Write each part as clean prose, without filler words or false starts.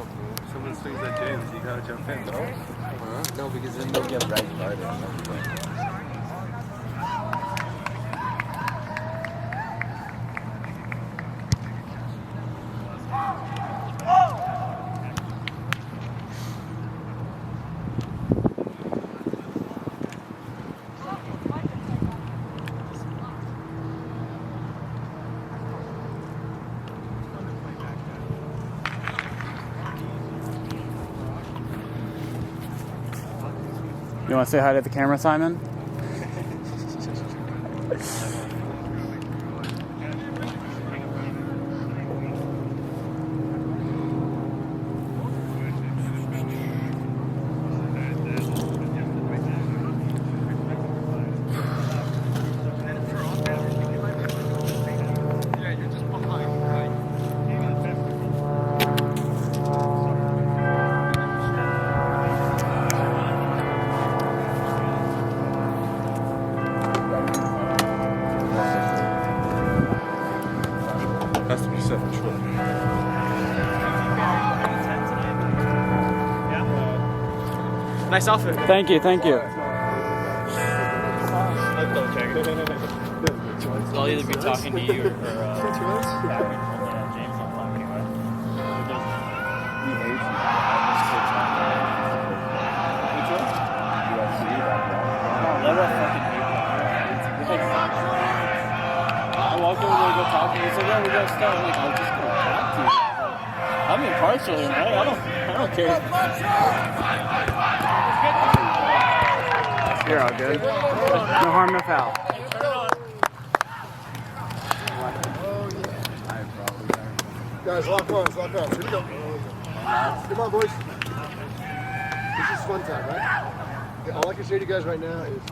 bro. Someone swings at James, you gotta jump in, no? No, because then they'll get right guarded. You want to say hi to the camera, Simon? Has to be Seth, sure. Nice outfit. Thank you, thank you. I'll either be talking to you or James on live anyway. I walked over there to go talk to him. He's like, yeah, we gotta start. I'm like, I'll just go talk to you. I'm impartial, right? I don't care. You're all good. No harm, no foul. Guys, lock arms, lock arms. Here we go. Come on, boys. This is fun time, right? All I can say to you guys right now is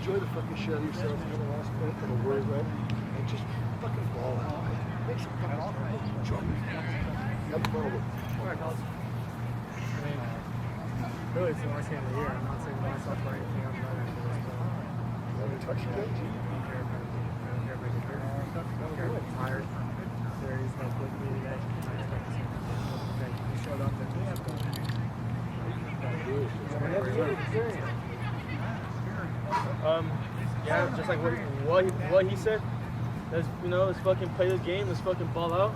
enjoy the fucking shit out of yourselves in the last minute and the words, right? And just fucking ball out. Make some fucking jump. Have fun with it. Really, it's the last game of the year. I'm not saying myself for anything. I'm not into this. You want to touch your game? I don't care if I'm tired. There's no quick me today. I expect to see him. He showed up and Yeah, just like what he said. Let's let's fucking play this game. Let's fucking ball out.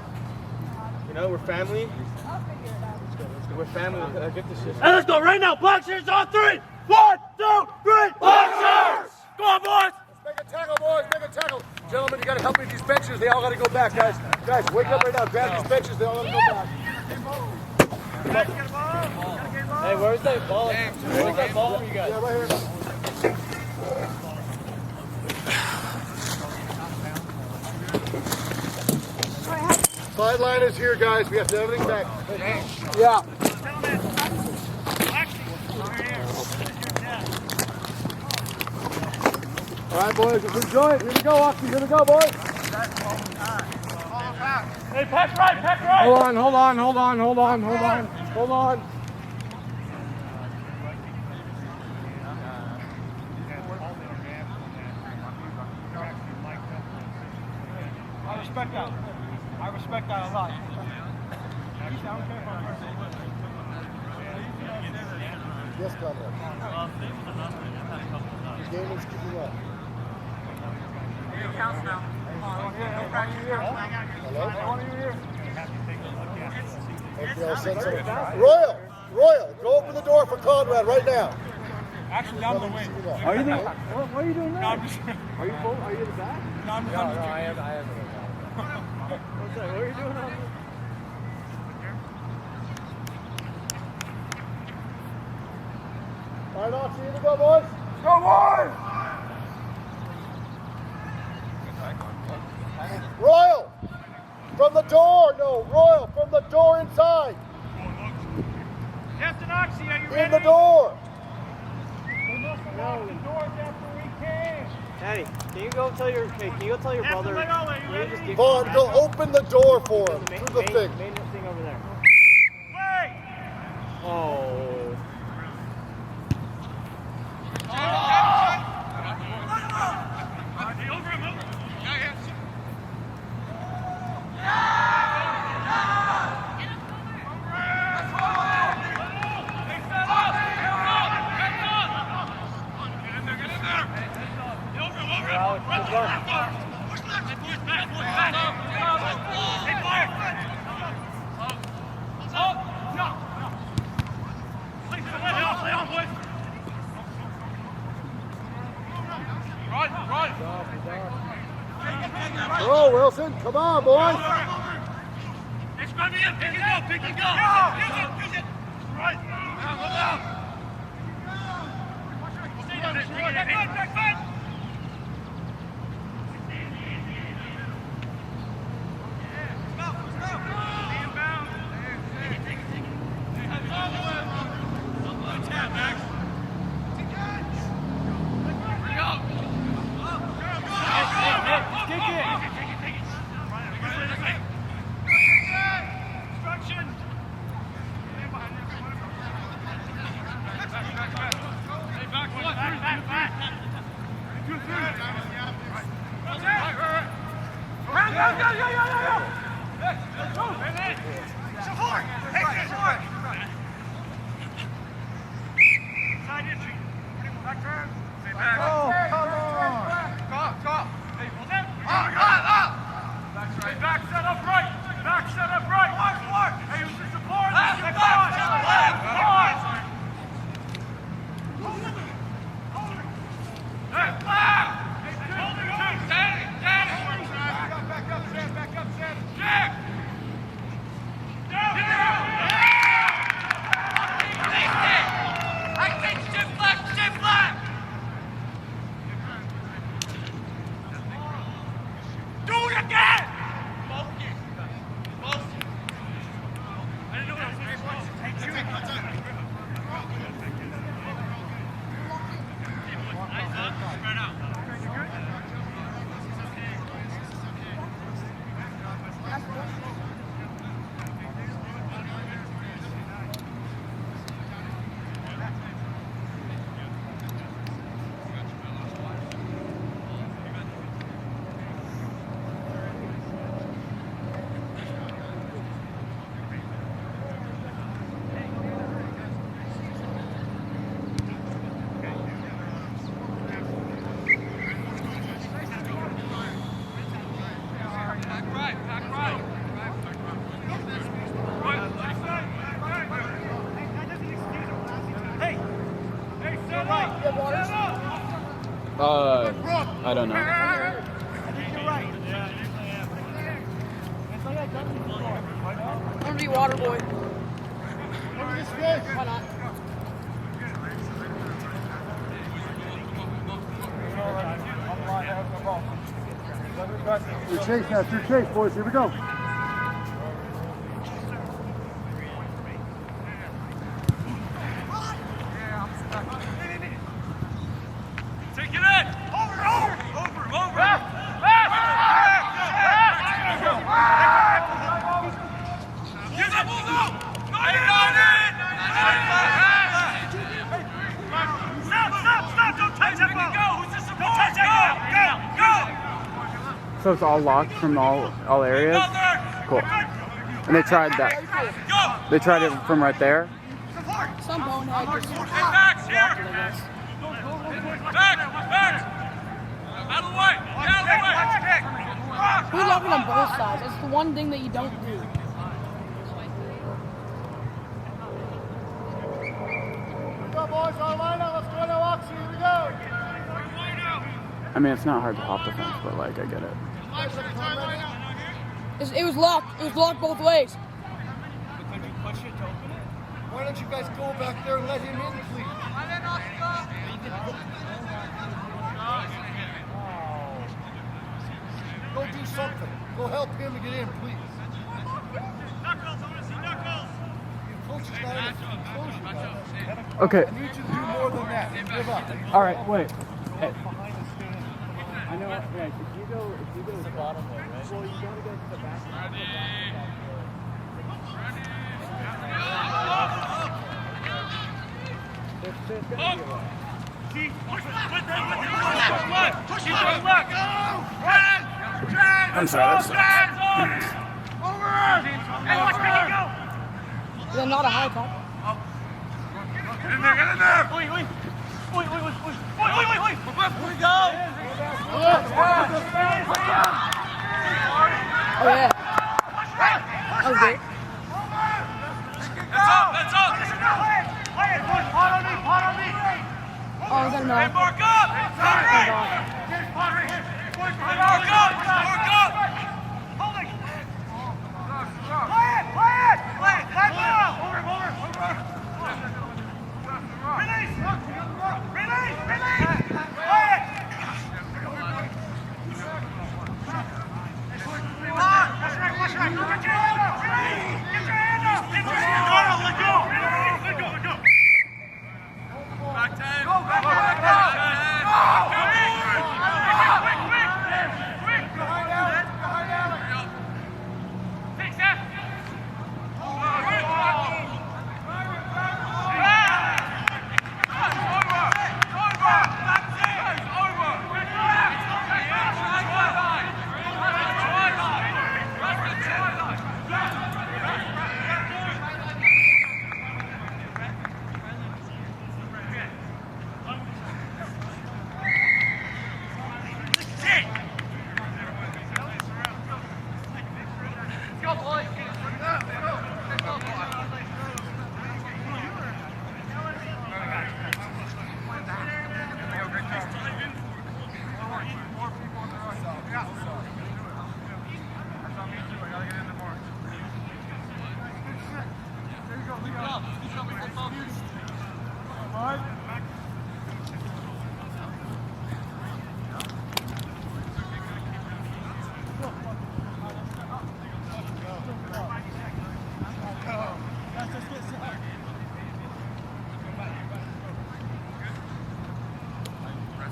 We're family. We're family. Get this shit. And let's go right now. Boxers on 3. 1, 2, 3. Boxers! Go on, boys! Make a tackle, boys. Make a tackle. Gentlemen, you got to help me with these benches. They all got to go back, guys. Guys, wake up right now. Grab these benches. They all got to go back. Hey, where's that ball? Where's that ball for you guys? Yeah, right here. Sideline is here, guys. We have to have everything back. Yeah. All right, boys. Let's enjoy it. Here we go, Oxy. Here we go, boys. Hey, pass right, pass right! Hold on. I respect that a lot. Yes, Conrad. The game is keeping up. Counts now. Hello? Okay, I'll send some. Royal, go open the door for Conrad right now. Actually, I'm the wing. Are you what are you doing there? No, I'm just... Are you full? Are you in the back? No, I'm just... I am. what's that? What are you doing out there? All right, Oxy, here we go, boys. Go, boys! Royal, from the door. No, Royal, from the door inside. Captain Oxy, are you ready? In the door. We must have locked the doors after we came. Daddy, can you go tell your brother? Vaughn, go open the door for him. Through the thing. Main thing over there. Wait! Oh. Wilson. Come on, boys. It's going to be in. Pick and go. Pick and go. Use it. Right. Now. Stay on it. Back foot. I don't know. I think you're right. It's like I've done this before. I'm gonna be water boy. Look at this fish. Why not? Through chase now, through chase, boys. Here we go. Take it in. Over. Use it, Bulldo. Stop. Don't touch that ball. Go. Who's the support? Go. So it's all locked from all areas? Cool. And they tried that. Go. They tried it from right there? Some bonehead just Backs here. Back. Out of the way. we love it on both sides. It's the one thing that you don't do. Go, boys. On line out. Let's go to Oxy. Here we go. I mean, it's not hard to hop the fence, but like, I get it. It was locked. It was locked both ways. Why don't you guys go back there and let him in, please? Go do something. Go help him to get in, please. Knuckles. I want to see Knuckles. Your coach is not in the enclosure, guys. Okay. I need you to do more than that. Give up. All right, wait. Hey. I know. Yeah, if you go to the bottom way, right? Well, you gotta go to the back. I'm sorry. They're not a high top. Get in there. Wait. Oh yeah. That was great. That's up. Oh, is that enough? Mark up. Mark up.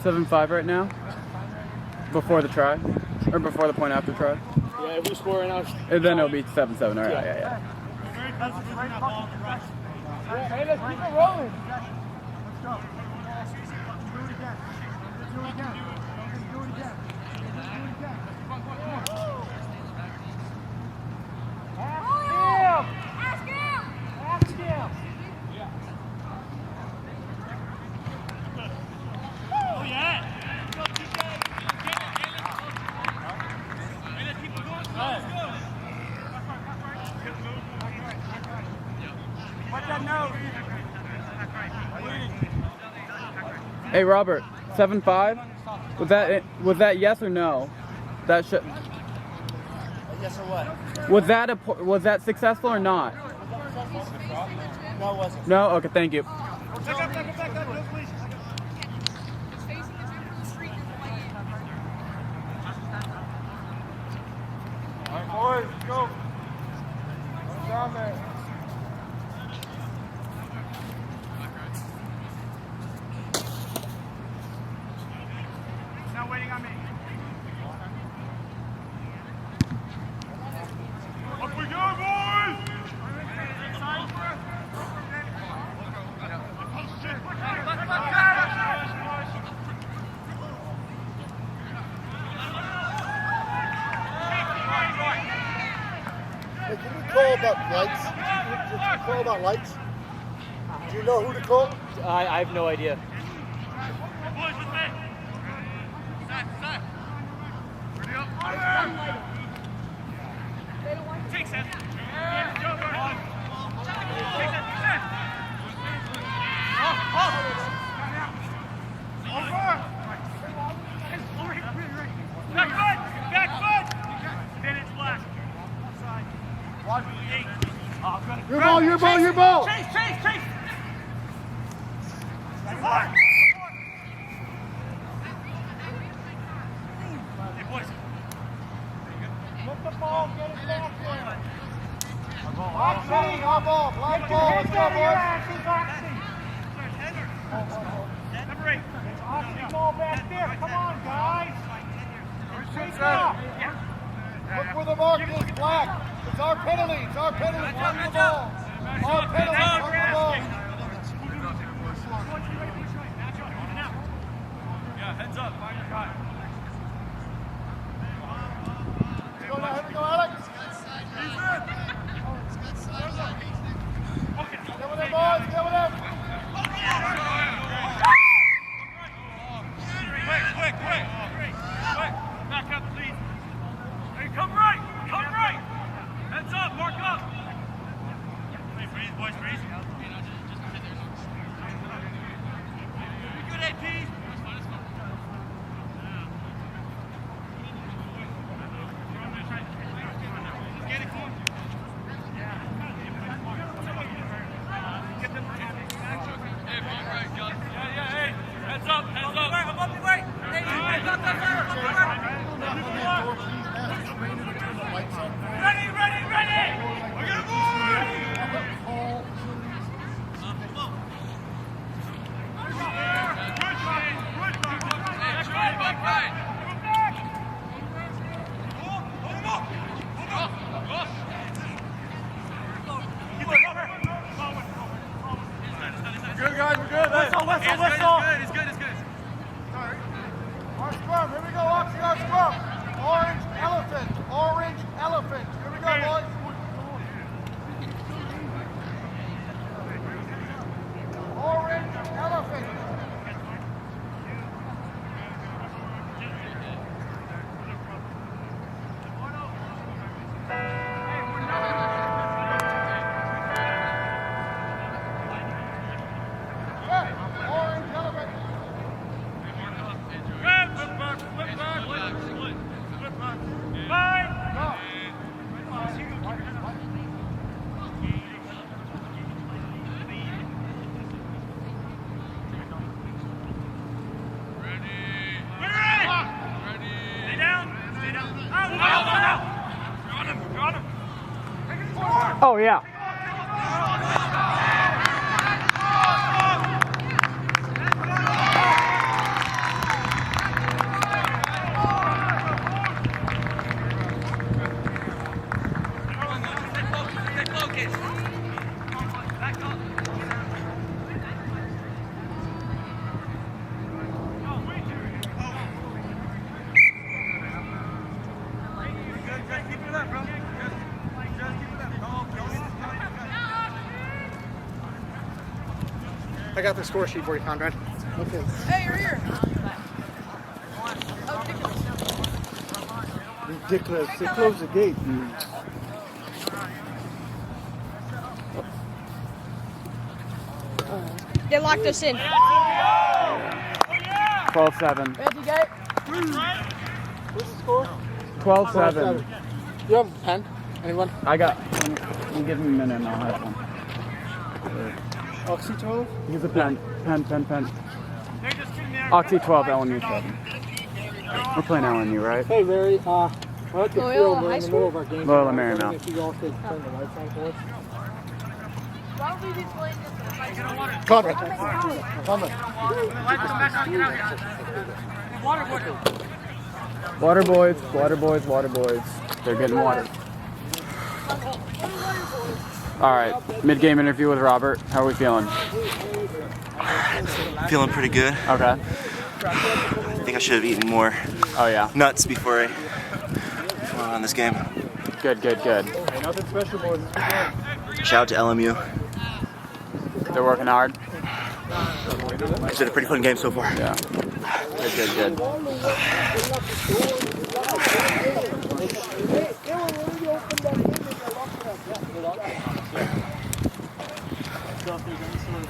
7-5 right now. Before the try, or before the point after try. Yeah, if we score right now, And then it'll be 7-7. All right, yeah. hey, let's keep it rolling. Hey Robert, 7-5. Was that yes or no? That should. Yes or what? Was that successful or not? No, it wasn't. No. Okay. Thank you. Back up, please. All right, boys, let's go. Down there. Now waiting on me. Up we go, boys! Hey, can we call about lights? Can we call about lights? Do you know who to call? I have no idea. Boys with me. Seth. Ready up. Take Seth. Go. Take Seth. Back foot. Then it's black. Your ball! Chase! Hey, boys. Get the ball, get it back there. Our ball, black ball, let's go, boys. Number 8. It's Oxy ball back there. Come on, guys. Shake up. Look where the mark is, black. It's our penalty, Run the ball. Our penalty, run the ball. Yeah, heads up. Find your guy. Here we go, Alex. Get with him, boys, get with him. Quick. Back up, please. Hey, come right. Heads up, mark up. Hey, freeze, boys, freeze. Be good, AP. Get it, come on. Yeah, hey. Heads up. I'm up your way. Ready. We're gonna move. Good, guys, we're good. Whistle. It's good. Oh, yeah. I got the score sheet for you, Conrad. Okay. Hey, you're here. Ridiculous. They closed the gate. They locked us in. 12-7. Ready, go. What's the score? 12-7. You have a pen? Anyone? I got. You give me a minute and I'll have one. Oxy 12? Use a pen. Pen. Oxy 12, LMU 7. We're playing LMU, right? Hey, Larry. We're at the Loyola field. We're High in the School? middle of our game. Loyola Marymount. If you all could turn the lights on for us. Why don't we be playing this? Conrad. Water boys. They're getting water. All right, mid-game interview with Robert. How are we feeling? Feeling pretty good. Okay. I think I should have eaten more Oh yeah. nuts before I went on this game. Good. Nothing special, boys. Shout out to LMU. They're working hard. It's been a pretty fun game so far. Yeah. Good.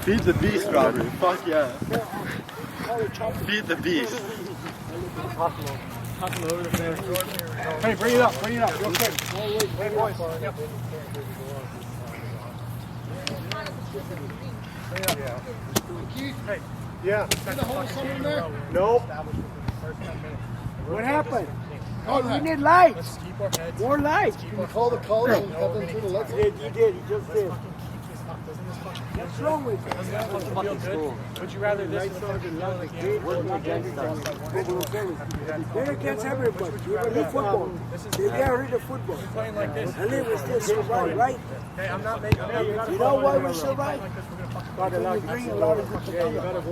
Feed the beast, Robert. Fuck yeah. Feed the beast. Hey, bring it up. Real quick. Hey, boys. Hey. Yeah. Nope. What happened? Oh, we need lights. Let's keep our heads. More lights. Can you call the caller and have them turn the lights on? You did. He just did. What's wrong with you? Would you rather this than the game? They're against everybody. We're in football. They get rid of football. Playing like this. And they will still survive, right? Hey, I'm not making it. You know why we survive? Because we bring a lot of good together.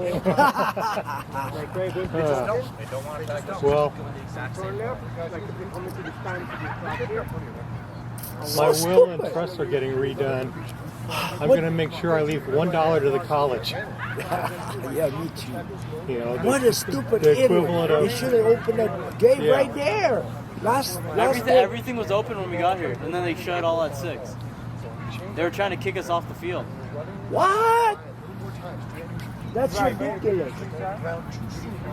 Well, my will and trust are getting redone. I'm going to make sure I leave $1 to the college. Yeah, me too. You know, What a stupid the idiot. equivalent of- They should have opened that gate Yeah. right there. Last Everything was open when we got here, and then they shut it all at 6. They were trying to kick us off the field. What? That's ridiculous.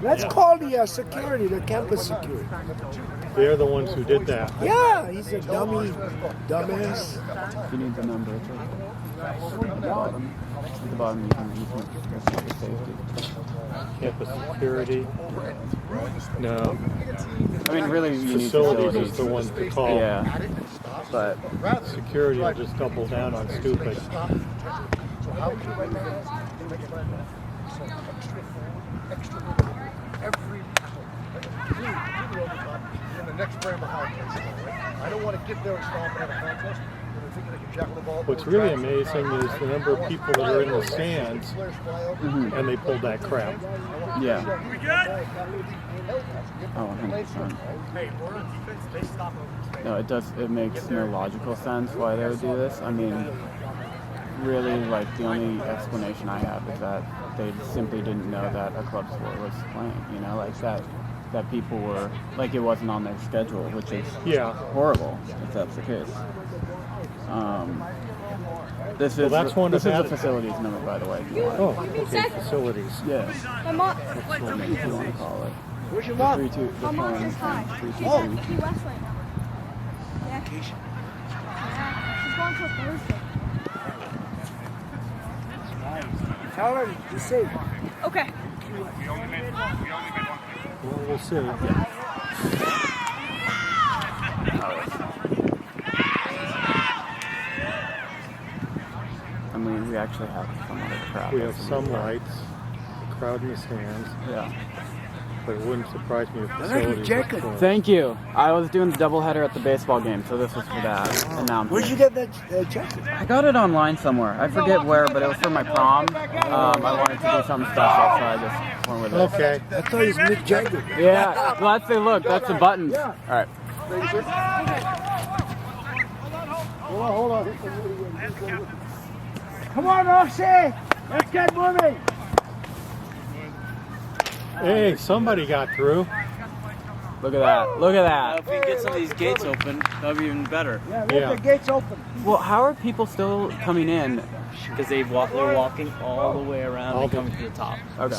Let's call the security, the campus security. They're the ones who did that. Yeah, he's a dumbass. If you need the number, it's right there. At the bottom, you can safety. Campus security. No. I mean, really, you need Facilities is the one to call. Yeah. But Security will just double down on stupid. In the next frame of how I don't want to get there and stop and have a contest. What's really amazing is the number of people that are in the stands, and they pulled that crap. yeah. We good? Oh, 100%. Hey, we're on defense. They stop over. No, it does. It makes no logical sense why they would do this. I mean, really, like the only explanation I have is that they simply didn't know that a club sport was playing. You know, like that people were like it wasn't on their schedule, which is horrible if that's the case. This is that's one this of is the that- facilities number, by the way. If you want. Oh, okay, facilities. Yeah. My mom. If you want to call it. Where's your mom? 3-2. My mom says hi. She's at Key West right now. Yeah. She's going to Thursday. Tell her to say. Okay. Well, we'll see. we actually have somewhat of a crowd. We have some lights, a crowd in the stands. Yeah. But it wouldn't surprise me if facilities were full. Thank you. I was doing the doubleheader at the baseball game, so this was for that. And now Where'd you get that jacket? I got it online somewhere. I forget where, but it was for my prom. I wanted to do something special, so I just went with it. Okay. I thought it was Mick Jagger. Yeah. Well, that's the look. That's the buttons. Yeah. All right. Hold on. Come on, Roxy! Let's get moving! Hey, somebody got through. Look at that. Look at that. If we get some of these gates open, that would be even better. Yeah, let the gates open. Well, how are people still coming in? Because they're walking all the way around and coming to the top. Okay.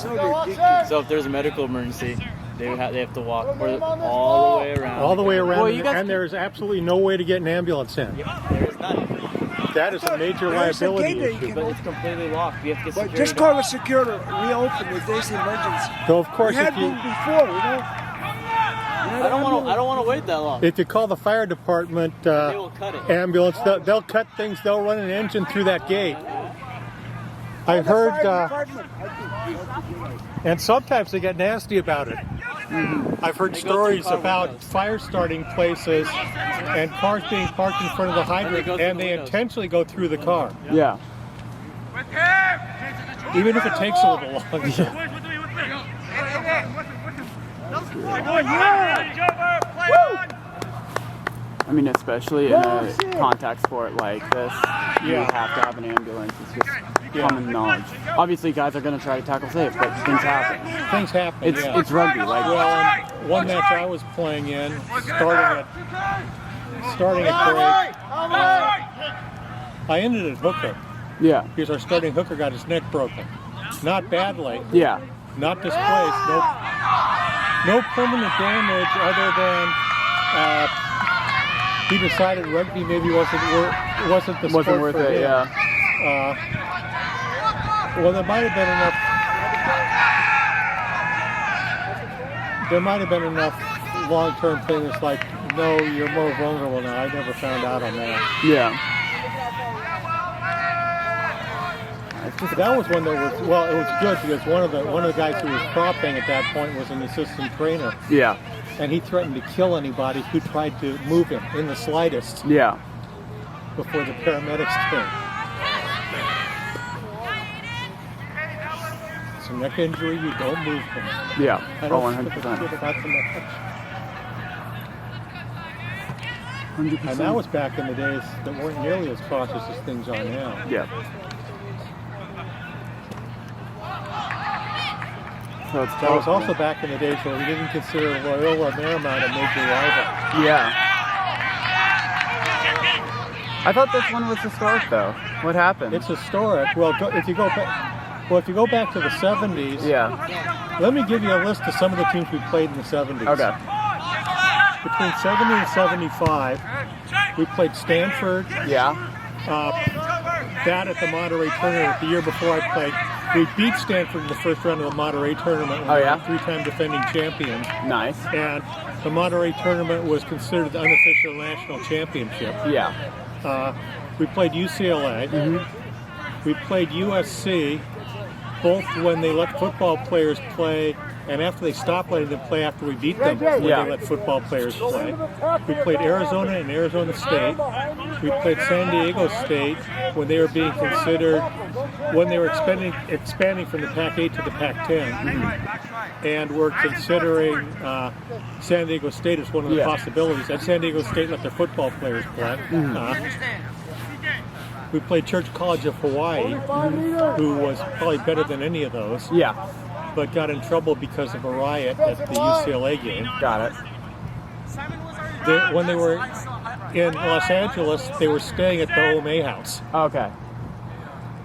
So if there's a medical emergency, they have to walk all the way around. All the way around, Well, you guys and there's absolutely no way to get an ambulance in. There is none. That is a major There's a liability gate that you issue. can But it's completely locked. You have to get But security. just call the security. We open if there's an emergency. So of course, We had if you been before, you know. I don't want to wait that long. if you call the fire department They will cut it. ambulance, they'll cut things. They'll run an engine through that gate. I The heard, fire department, I think. and sometimes they get nasty about it. I've heard stories about fire starting places and cars being parked in front of the hydrant, and they intentionally go through the car, Yeah. even if it takes a little longer. I mean, especially in a contact sport like this, you Yeah. have to have an ambulance. It's just common knowledge. Obviously, guys are going to try to tackle safe, but things happen. Things happen. It's yeah. it's rugby. Like, Well, and one match I was playing in, starting at break, I ended at hooker yeah, because our starting hooker got his neck broken. Not badly, yeah, not displaced, no permanent damage other than he decided rugby maybe wasn't the sport wasn't worth for it. him. Yeah, Well, there might have been enough. There might have been enough long-term things like, no, you're more vulnerable now. I never found out on that. yeah. That was one that was, well, it was good because one of the guys who was propping at that point was an assistant trainer, Yeah, and he threatened to kill anybody who tried to move him in the slightest yeah. before the paramedics came. It's a neck injury, you don't move him. Yeah, I oh, don't 100%. give about the neck. And that was back in the days that weren't nearly as cautious as things are now. Yeah. So it's That was also back in the days where we didn't consider Loyola Marymount a major rival. Yeah. I thought this one was historic, though. What happened? It's historic. Well, if you go back to the 70s, yeah. let me give you a list of some of the teams we played in the 70s. Okay. Between 70 and 75, we played Stanford. Yeah. That at the Monterey tournament. The year before I played, we beat Stanford in the first round of the Monterey tournament. Oh, yeah? Three-time defending champions. Nice. And the Monterey tournament was considered the unofficial national championship. Yeah. We played UCLA. Mm-hmm. We played USC, both when they let football players play and after they stopped letting them play after we beat them, when Yeah. they let football players play. We played Arizona and Arizona State. We played San Diego State when they were being considered, when they were expanding from the Pac-8 to the Pac-10. Mm-hmm. And we're considering San Diego State as one of the possibilities. And San Diego State let their football players play. Mm-hmm. We played Church College of Hawaii, who was probably better than any of those. Yeah. But got in trouble because of a riot at the UCLA game. Got it. When they were in Los Angeles, they were staying at the OMA house. Okay.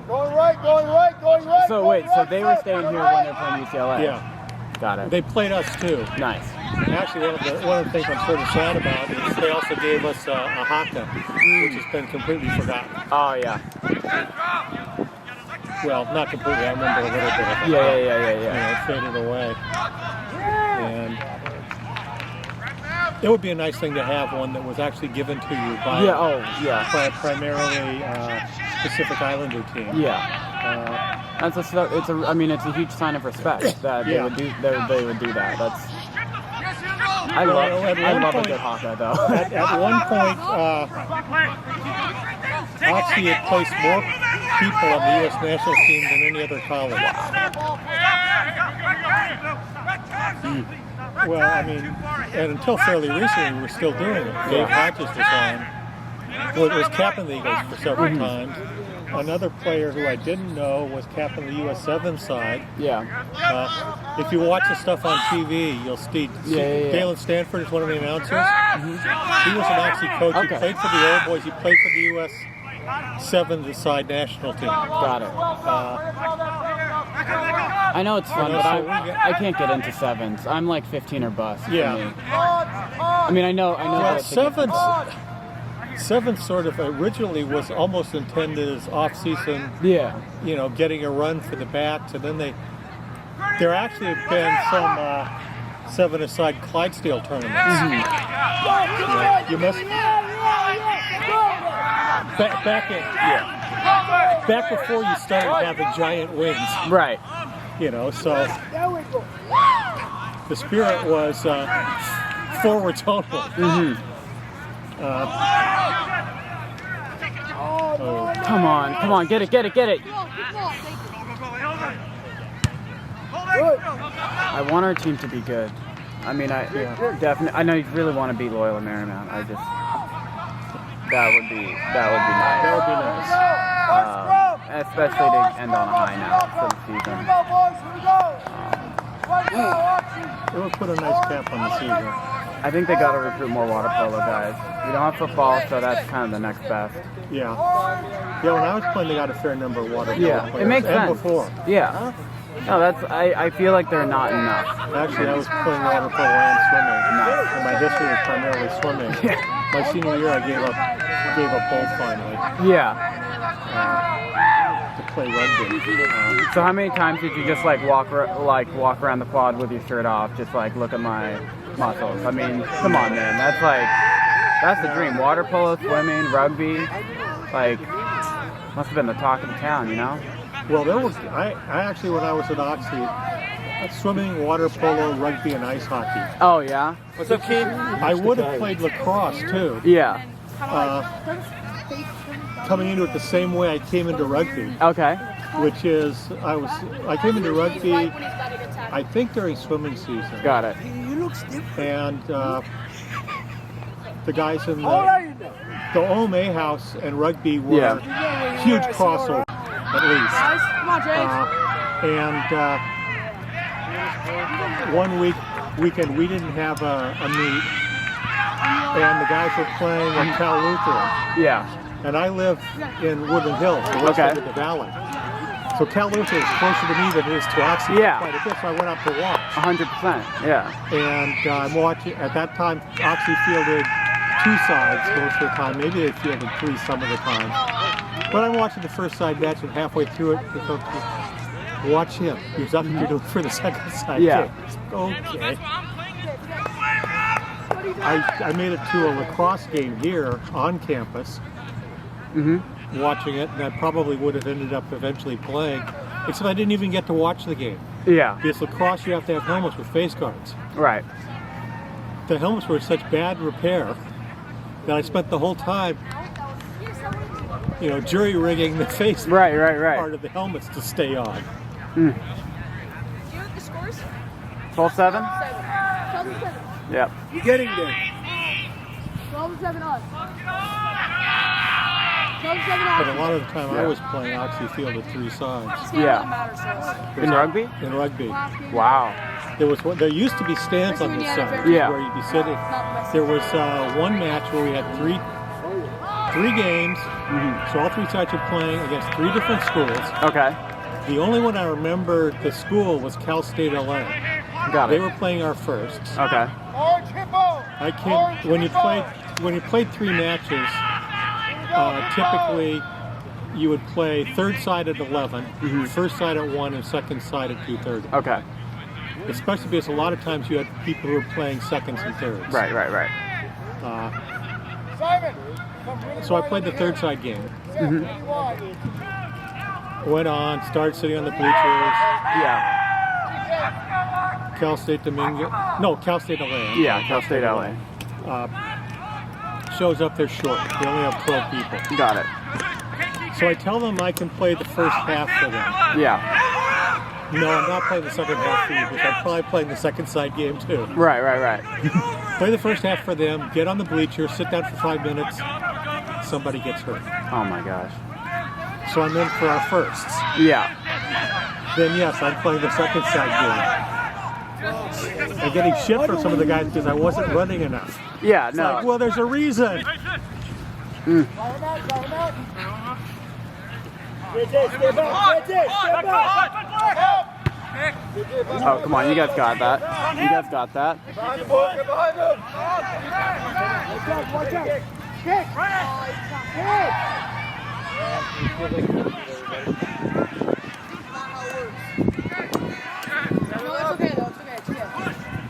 Going right, going right, going right. So wait, so they were staying here when they were playing UCLA? Yeah. Got it. They played us too. Nice. Actually, one of the things I'm sort of sad about is they also gave us a haka, which has been completely forgotten. Oh, yeah. Well, not completely. I remember a little bit of it. Yeah. You know, it faded away. And it would be a nice thing to have one that was actually given to you by, by primarily Pacific Islander team. Yeah. It's a huge sign of respect that they would do that. That's I love a good Hawkeye though. At one point, Oxy had placed more people on the U.S. national team than any other college. Well, I mean, and until fairly recently, we were still doing it. Dave Hodges was on. Was captain of the Eagles for several times. Another player who I didn't know was captain of the U.S. 7 side. Yeah. If you watch the stuff on TV, you'll see Galen Stanford is one of the announcers. He was an Oxy coach. He played for the Old Boys. He played for the U.S. 7 side national team. Got it. I know it's fun, but I can't get into 7s. I'm like 15 or bust. Yeah. For me. I mean, I know. Well, 7 sort of originally was almost intended as off-season. Yeah. You know, getting a run for the bats, and then there actually have been some 7-a-side Clydesdale tournaments. Mm-hmm. You must back before you started having giant wings. Right. You know, so the spirit was forwards only. Mm-hmm. Come on, get it. I want our team to be good. I mean, definitely. I know you really want to beat Loyola Marymount. That would be nice. That would be nice. Especially to end on a high note for the season. It would put a nice cap on the season. I think they got to recruit more water polo guys. We don't have football, so that's kind of the next best. Yeah. Yeah, when I was playing, they got a fair number of water polo players. It makes sense. Before. Yeah. No, I feel like they're not enough. Actually, I was playing water polo and swimming. And my history was primarily swimming. My senior year, I gave up both finally. Yeah. To play rugby. So how many times did you just walk around the quad with your shirt off, just look at my muscles? I mean, come on, man. That's the dream. Water polo, swimming, rugby, must have been the talk of the town, you know? Well, I actually, when I was at Oxy, swimming, water polo, rugby, and ice hockey. Oh, yeah? What's up, kid? I would have played lacrosse, too. Yeah. Coming into it the same way I came into rugby. Okay. Which is, I came into rugby, I think during swimming season. Got it. And the guys in the OMA house and rugby were huge crossover, at least. Come on, James. One weekend we didn't have a meet, and the guys were playing at Cal Lutheran. Yeah. And I live in Woodland Hills, the west end of the valley. So Cal Lutheran is closer to me than it is to Oxy quite a bit, so I went up to watch. 100%, yeah. And I'm watching, at that time, Oxy fielded 2 sides most of the time. Maybe they fielded 3 some of the time. But I'm watching the first side match, and halfway through it, watch him. He was up here doing for the second side. Yeah. Okay. I made it to a lacrosse game here on campus. Watching it, and I probably would have ended up eventually playing, except I didn't even get to watch the game. Yeah. Because lacrosse, you have to have helmets with face guards. Right. The helmets were in such bad repair that I spent the whole time, jury rigging the face part of the helmets to stay on. Do you know what the scores? 12-7? 12-7. Yep. Getting there. 12-7 us. But a lot of the time I was playing, Oxy fielded 3 sides. Yeah. In rugby? In rugby. Wow. There used to be stands on this side where you'd be sitting. There was one match where we had three games, so all 3 sides were playing against 3 different schools. Okay. The only one I remember the school was Cal State LA. Got it. They were playing our first. Okay. When you played 3 matches, typically you would play third side at 11, first side at 1, and second side at 2:30. Okay. Especially because a lot of times you had people who were playing seconds and thirds. Right. So I played the third side game. Went on, started sitting on the bleachers. Yeah. Cal State Dominguez. No, Cal State LA. Yeah, Cal State LA. Shows up there short. They only have 12 people. Got it. So I tell them I can play the first half for them. Yeah. No, I'm not playing the second half for you, because I'm probably playing the second side game too. Right. Play the first half for them, get on the bleacher, sit down for 5 minutes, somebody gets hurt. Oh my gosh. So I'm in for our firsts. Yeah. Then yes, I'm playing the second side game. I'm getting shit from some of the guys because I wasn't running enough. Yeah, It's no. like, well, there's a reason. Oh, come on, you guys got that. You guys got that. Behind the ball, get behind him. Watch out. Kick.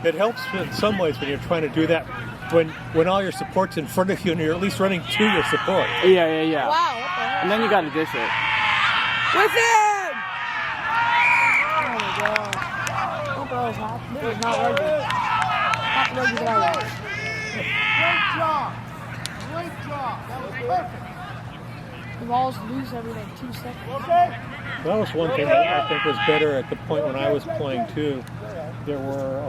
It helps in some ways when you're trying to do that when all your support's in front of you and you're at least running to your support. Yeah. Wow, what the heck? And then you gotta dish it. With him! Oh my god. What the hell is happening? This is not rugby. Not the rugby that I like. Great job. Great job. That was perfect. The balls lose every like 2 seconds. Okay. That was one thing that I think was better at the point when I was playing too. There weren't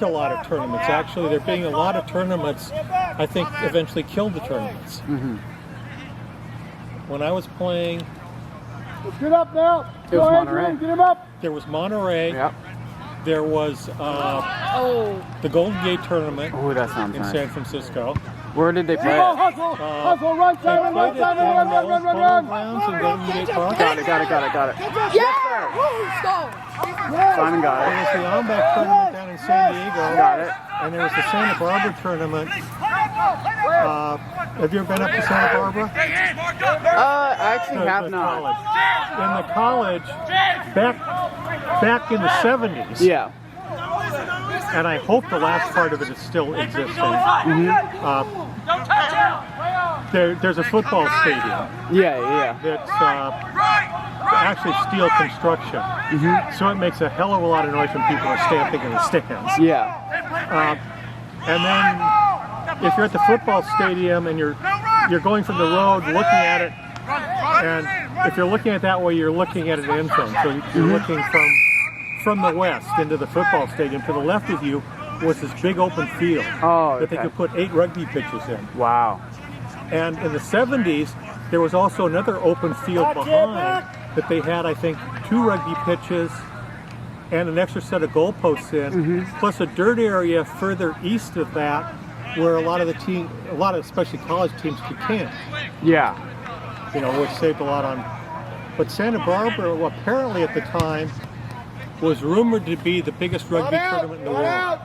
a lot of tournaments actually. There being a lot of tournaments, I think eventually killed the tournaments. Mm-hmm. When I was playing, Let's get up now. It was Monterey. Get him up. there was Monterey. Yep. There was the Golden Gate tournament Oh, that sounds in nice. San Francisco. Where did they play Hustle, it? hustle, run, They Simon, played run, at Simon, run, run, run, run, run. Grounds in Golden Gate Park. Got it. Yeah! Woo, let's go! Simon got There it. was the Ombak tournament down in San Diego. Got it. And there was the Santa Barbara tournament. Have you ever been up to Santa Barbara? I actually have The not. college. In the college, back in the 70s, Yeah. and I hope the last part of it is still existing. There's a football stadium Yeah. that's actually steel construction. So it makes a hell of a lot of noise when people are stamping in the stands. Yeah. And then if you're at the football stadium and you're going from the road looking at it, and if you're looking at it that way, you're looking at it in film. So you're looking from the west into the football stadium. To the left of you was this big open field that they could put 8 rugby pitches in. Wow. And in the 70s, there was also another open field behind that they had, I think, 2 rugby pitches and an extra set of goalposts in, plus a dirt area further east of that where a lot of especially college teams could camp. Yeah. You know, which saved a lot on. But Santa Barbara, apparently at the time, was rumored to be the biggest rugby tournament in the world.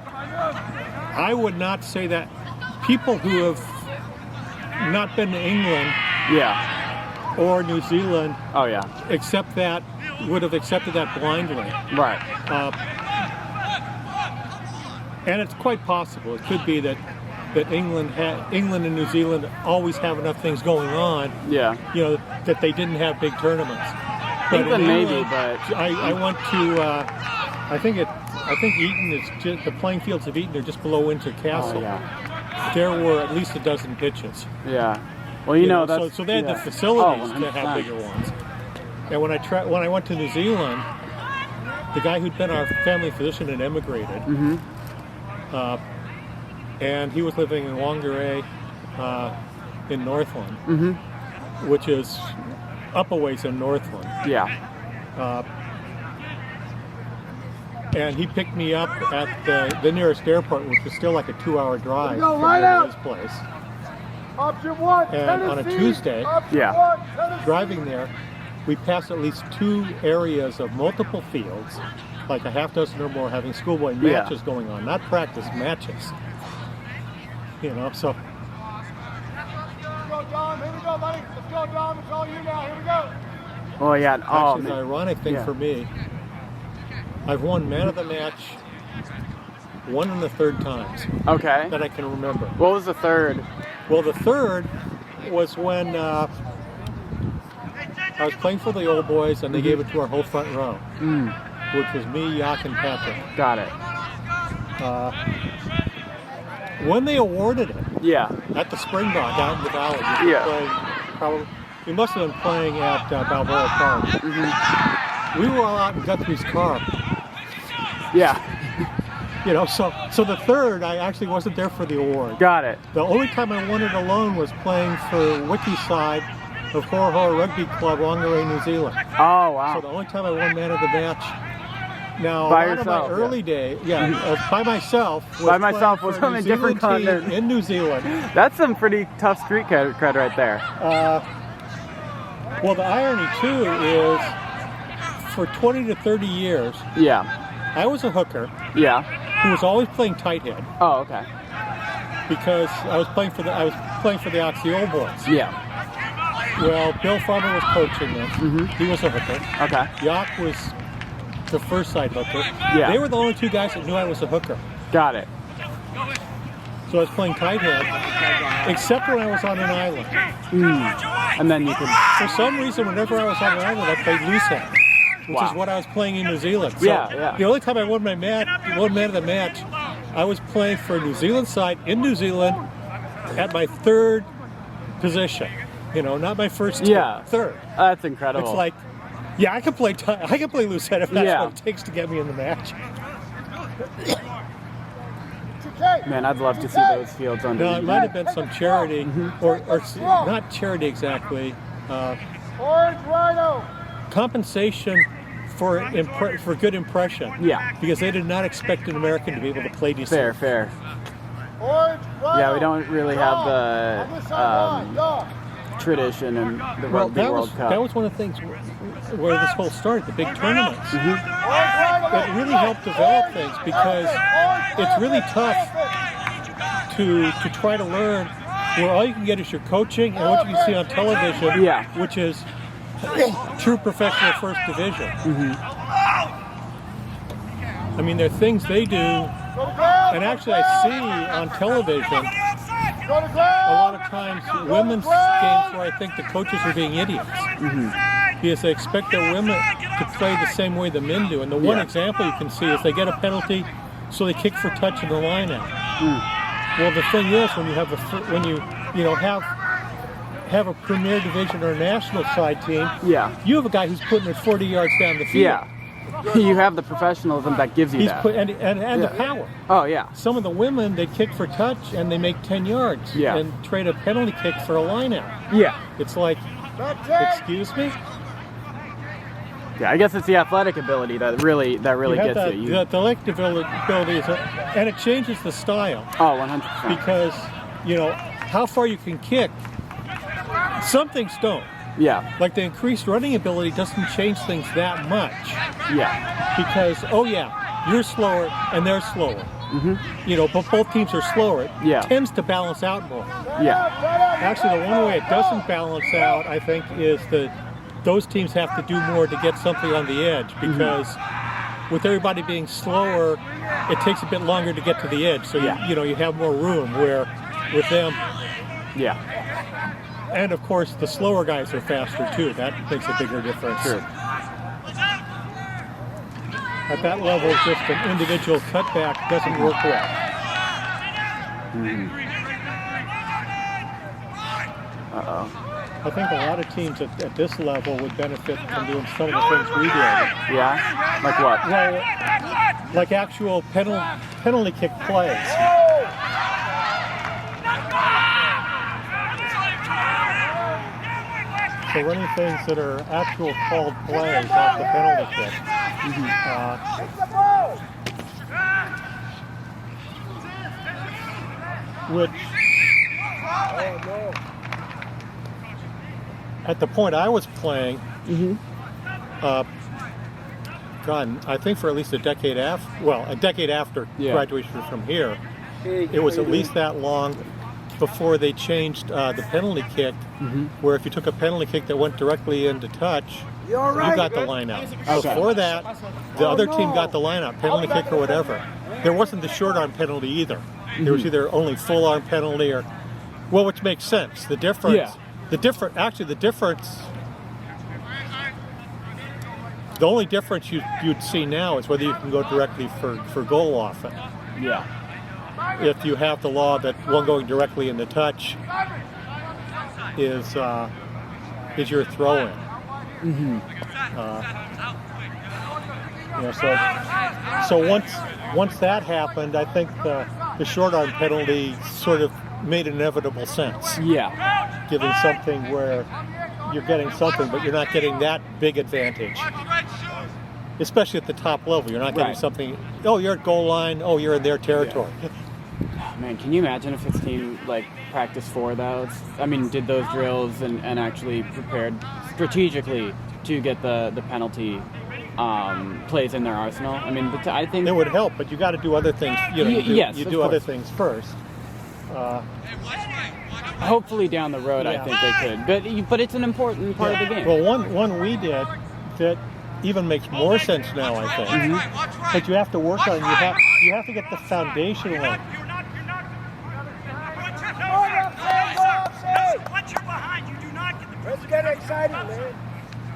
I would not say that. People who have not been to England or New Zealand Oh yeah. would have accepted that blindly. Right. And it's quite possible. It could be that England and New Zealand always have enough things going on. Yeah. You know, that they didn't have big tournaments. England in maybe, England, but I went to. I think Eton is just the playing fields of Eton are just below Windsor Castle. Oh, yeah. There were at least a dozen pitches. Yeah. Well, you know that's so they had the facilities to have bigger ones. And when I went to New Zealand, the guy who'd been our family physician had emigrated, and he was living in Whangarei in Northland, which is up a ways in Northland. Yeah. And he picked me up at the nearest airport, which was still like a 2-hour drive Go from right out. his place. Option 1, And on a Tennessee. Tuesday, Option Yeah. 1, Tennessee. driving there, we passed at least 2 areas of multiple fields, like a half dozen or more, having schoolboy matches going on, not practice, matches. You know, so. Let's go, John. Here we go, buddy. Let's go, John. It's all you now. Here we go. Oh yeah. Oh Actually, the man. ironic thing for me, I've won man of the match 1 1/3 times Okay. that I can remember. What was the third? Well, the third was when I was playing for the old boys, and they gave it to our whole front row, which was me, Yak, and Patrick. Got it. When they awarded it, At the Springbok out in the valley, we must have been playing at Balboa Park. We were all out in Guthrie's car. So the third, I actually wasn't there for the award. Got it. The only time I won it alone was playing for Wiki's side of Hora Rugby Club, Whangarei, New Zealand. Oh, wow. So the only time I won man of the match. Now, By a lot yourself, of my early days, by myself. Was on a different continent in New Zealand. That's some pretty tough street cred right there. Well, the irony too is, for 20 to 30 years, I was a hooker. Who was always playing tight head. Oh, okay. Because I was playing for the Oxio boys. Well, Bill Farmer was coaching them. He was a hooker. Okay. Yak was the first side hooker. They were the only two guys that knew I was a hooker. Got it. So I was playing tight head, except when I was on an island. And then you could... For some reason, whenever I was on an island, I played loose head, which is what I was playing in New Zealand. So the only time I won my man of the match, I was playing for a New Zealand side in New Zealand at my third position. Not my first. Third. That's incredible. It's like, I can play loose head if that's what it takes to get me in the match. Man, I'd love to see those fields under. No, it might have been some charity, or not charity exactly. Orange Rhino. Compensation for good impression. Because they did not expect an American to be able to play decent. Fair. Orange Rhino. We don't really have the tradition in the Rugby World Cup. That was one of the things where this whole started, the big tournaments. It really helped develop things, because it's really tough to try to learn where all you can get is your coaching and what you can see on television, which is true professional first division. I mean, there are things they do, and actually I see on television a lot of times women's games where I think the coaches are being idiots. Because they expect their women to play the same way the men do. And the one example you can see is they get a penalty, so they kick for touch in the line out. Well, the thing is, when you have have a Premier Division or a national side team, you have a guy who's putting it 40 yards down the field. You have the professional,ism that gives you that. And the power. Oh, yeah. Some of the women, they kick for touch and they make 10 yards and trade a penalty kick for a line out. It's like, excuse me? I guess it's the athletic ability that really gets you. The athletic ability is, and it changes the style. Oh, 100%. Because, how far you can kick, some things don't. Like the increased running ability doesn't change things that much. Because, you're slower and they're slower. But both teams are slower. It tends to balance out more. Actually, the one way it doesn't balance out, I think, is those teams have to do more to get something on the edge, because with everybody being slower, it takes a bit longer to get to the edge. So you have more room, where with them, and of course the slower guys are faster too. That makes a bigger difference. At that level, just an individual cutback doesn't work well. I think a lot of teams at this level would benefit from doing some of the things we did. Like what? Well, like actual penalty kick plays. So running things that are actual called plays off the penalty kick. Which, at the point I was playing, I think for at least a decade after graduation from here, it was at least that long before they changed the penalty kick, where if you took a penalty kick that went directly into touch, you got the line out. Before that, the other team got the line out, penalty kick or whatever. There wasn't the short arm penalty either. There was either only full arm penalty or Well, which makes sense. The difference. Yeah. The difference. The only difference you'd see now is whether you can go directly for goal often. Yeah. If you have the law that one going directly in the touch is your throw-in. Mm-hmm. So once that happened, I think the short arm penalty sort of made inevitable sense. Yeah. Giving something where you're getting something, but you're not getting that big advantage. Especially at the top level, you're not getting something. Oh, you're at goal line. Oh, you're in their territory. Yeah. Man, can you imagine if this team practiced for those? I mean, did those drills and actually prepared strategically to get the penalty plays in their arsenal? I mean, I think it would help, but you got to do other things. You do other things first. Hopefully down the road, I think they could. But it's an important part of the game. Well, one we did that even makes more sense now, I think. Mm-hmm. But you have to work on. You have to get the foundation right. Once you're behind, you do not get the privilege. Let's get excited, man.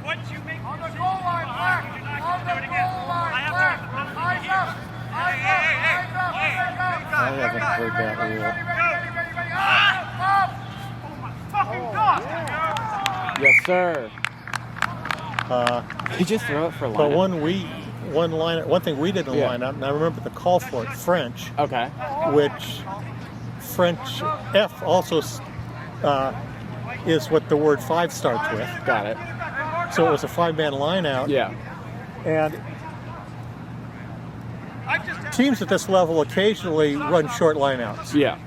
Once you make on the goal line, Mark. On the goal line, Mark. Eyes up. Eyes up. I haven't heard that rule. Yes, sir. You just throw it for line. But one thing we did in the lineup, and I remember the call for it, French. Okay. Which French F also is what the word 5 starts with. Got it. So it was a 5-man line out. Yeah. And teams at this level occasionally run short lineouts. Yeah.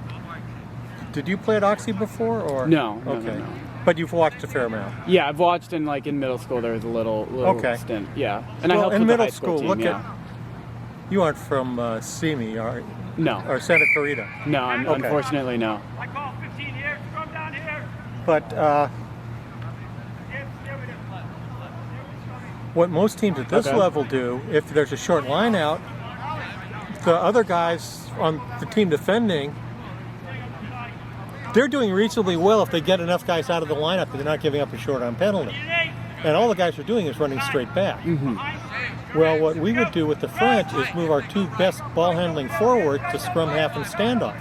Did you play at Oxy before, or no? Okay. No. But you've watched a fair amount. Yeah, I've watched in middle school. There was a little stint. Yeah, and I helped in with middle the high school team, look at you aren't from Simi, are you? No. Or Santa Clarita? No, unfortunately no. I call 15 here. Come down here. But what most teams at this level do, if there's a short line out, the other guys on the team defending, they're doing reasonably well if they get enough guys out of the lineup that they're not giving up a short arm penalty. And all the guys are doing is running straight back. Mm-hmm. Well, what we would do with the French is move our 2 best ball handling forward to scrum half and standoff.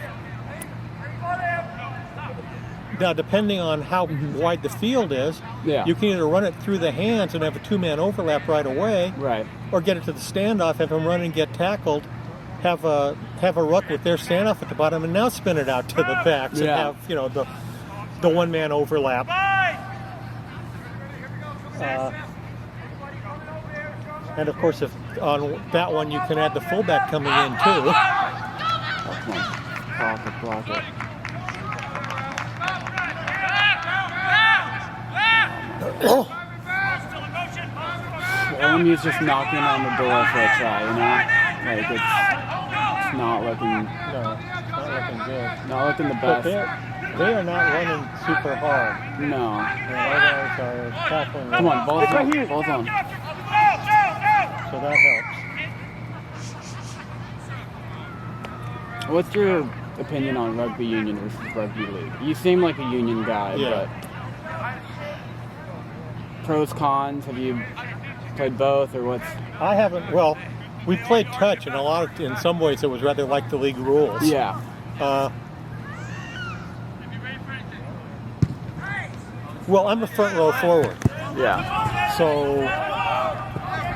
Now, depending on how wide the field is, you can either run it through the hands and have a 2-man overlap right away, or get it to the standoff, have them run and get tackled, have a ruck with their standoff at the bottom, and now spin it out to the backs and have the 1-man overlap. And of course, if on that one you can add the fullback coming in too. Block it. LMU's just knocking on the door for a try, it's not looking. No, not looking good. Not looking the best. But they are not running super hard. No. And our guys are tackling. Come on, ball's on. Ball's on. So that helps. What's your opinion on rugby union versus rugby league? You seem like a union guy, but pros, cons, have you played both, or what's? I haven't. Well, we played touch, and in some ways, it was rather like the league rules. Yeah. Well, I'm a front row forward. Yeah. So,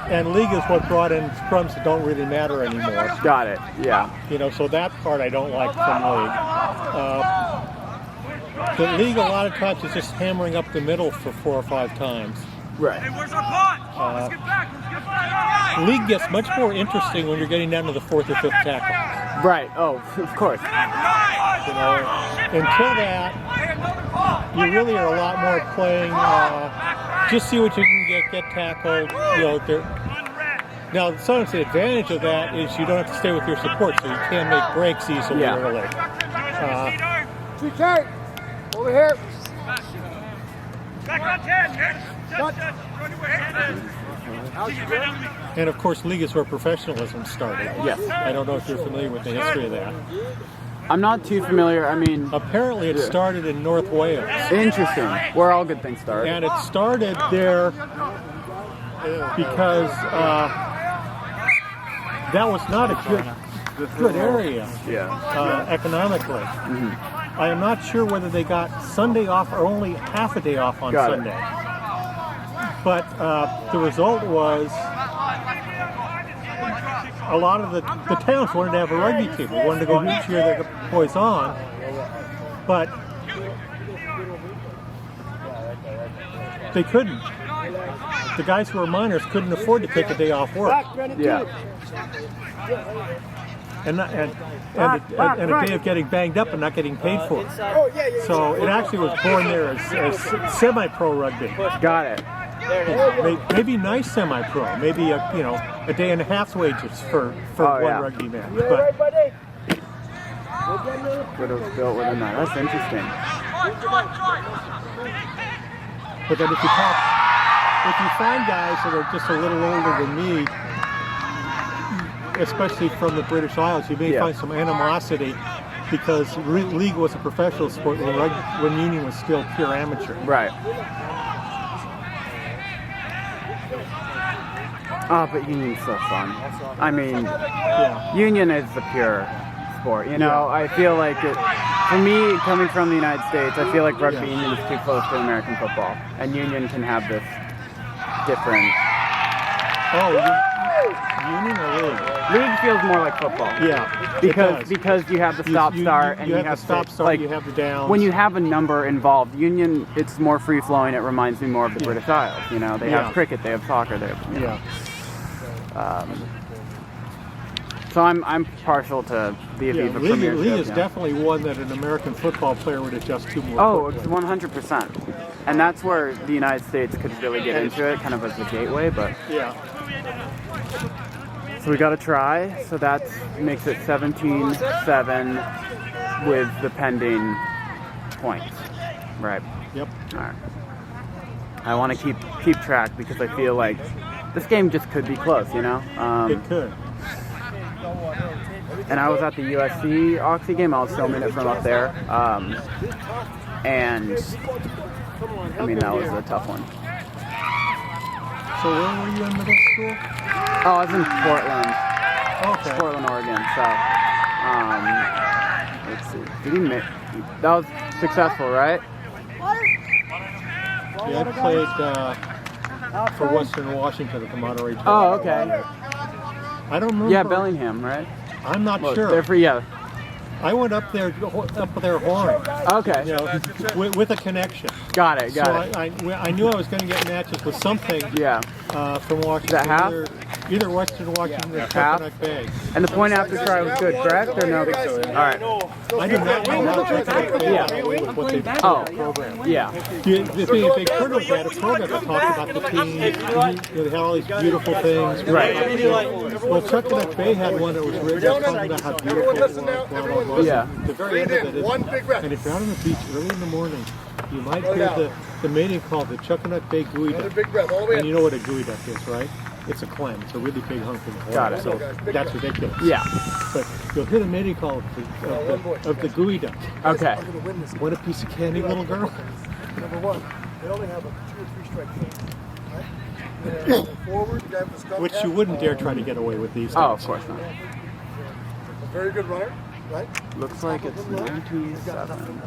and league is what brought in scrums that don't really matter anymore. Got it. Yeah. So that part I don't like from league. The league a lot of times is just hammering up the middle for 4 or 5 times. Right. Hey, where's our punt? Let's get back. League gets much more interesting when you're getting down to the 4th or 5th tackle. Right. Oh, of course. Until that, you really are a lot more playing. Just see what you can get tackled. Now, sometimes the advantage of that is you don't have to stay with your support, so you can make breaks easily early. Too tight. Over here. Back on 10. And of course, league is where professionalism started. Yes. I don't know if you're familiar with the history of that. I'm not too familiar. I mean, apparently it started in North Wales. Interesting. Where all good things start. And it started there because that was not a good area economically. Mm-hmm. I am not sure whether they got Sunday off or only half a day off on Sunday. But the result was a lot of the towns wanted to have a rugby team. They wanted to go and cheer their boys on, but they couldn't. The guys who were minors couldn't afford to take a day off work. Yeah. And a day of getting banged up and not getting paid for it. So it actually was born there as semi-pro rugby. Got it. Maybe nice semi-pro, maybe a day and a half's wages for one rugby match. But it was built within that. That's interesting. But then if you find guys that are just a little older than me, especially from the British Isles, you may find some animosity because league was a professional sport when union was still pure amateur. Right. Oh, but union's so fun. I mean, union is the pure sport. You know, I feel like for me, coming from the United States, I feel like rugby union is too close to American football, and union can have this different. Union or league? League feels more like football. Yeah, because you have the stop-start and you have the stop-start, like, you have the downs. When you have a number involved, union, it's more free-flowing. It reminds me more of the British Isles. You know, they have cricket, they have soccer, they have, you know. So I'm partial to the Aviva Premiership. League is definitely one that an American football player would adjust to more. Oh, it's 100%. And that's where the United States could really get into it, kind of as a gateway. But so we got to try. So that makes it 17-7 with the pending points. Right. Yep. All right. I want to keep track because I feel like this game just could be close, you know? It could. And I was at the USC Oxy game. I was filming it from up there. And, I mean, that was a tough one. So where were you in middle school? Oh, I was in Portland. Okay. Portland, Oregon. So, let's see. Did he make... That was successful, right? Yeah, I played for Western Washington at the Monterey Tournament. Oh, okay. I don't remember. Yeah, Bellingham, right? I'm not sure. I went up there horn. Okay. You know, with a connection. Got it. I knew I was going to get matches with something. Yeah. From Washington. Is that half? Either Western Washington or half. Bay. And the point after try was good, correct? Or no? All right. I do not know how Checkpoint Bay what they've done program. Yeah. They could have had a program that talked about the team. They had all these beautiful things. Right. Well, Checkpoint Bay had one that was written talking about how beautiful it was. Yeah. The very end of it is, and if you're out on the beach early in the morning, you might hear the mating call, the Chuckanut Bay Gooey Duck. And you know what a gooey duck is, right? It's a clam. It's a really big hunk of the Got it. So that's ridiculous. Yeah. But you'll hear the mating call of the gooey duck. Okay. What a piece of candy, little girl. Number one, they only have a 2 or 3 strike forward, you have the stump Which you wouldn't dare try to get away with these days. Oh, of course not. A very good runner, right? Looks like it's 19-7.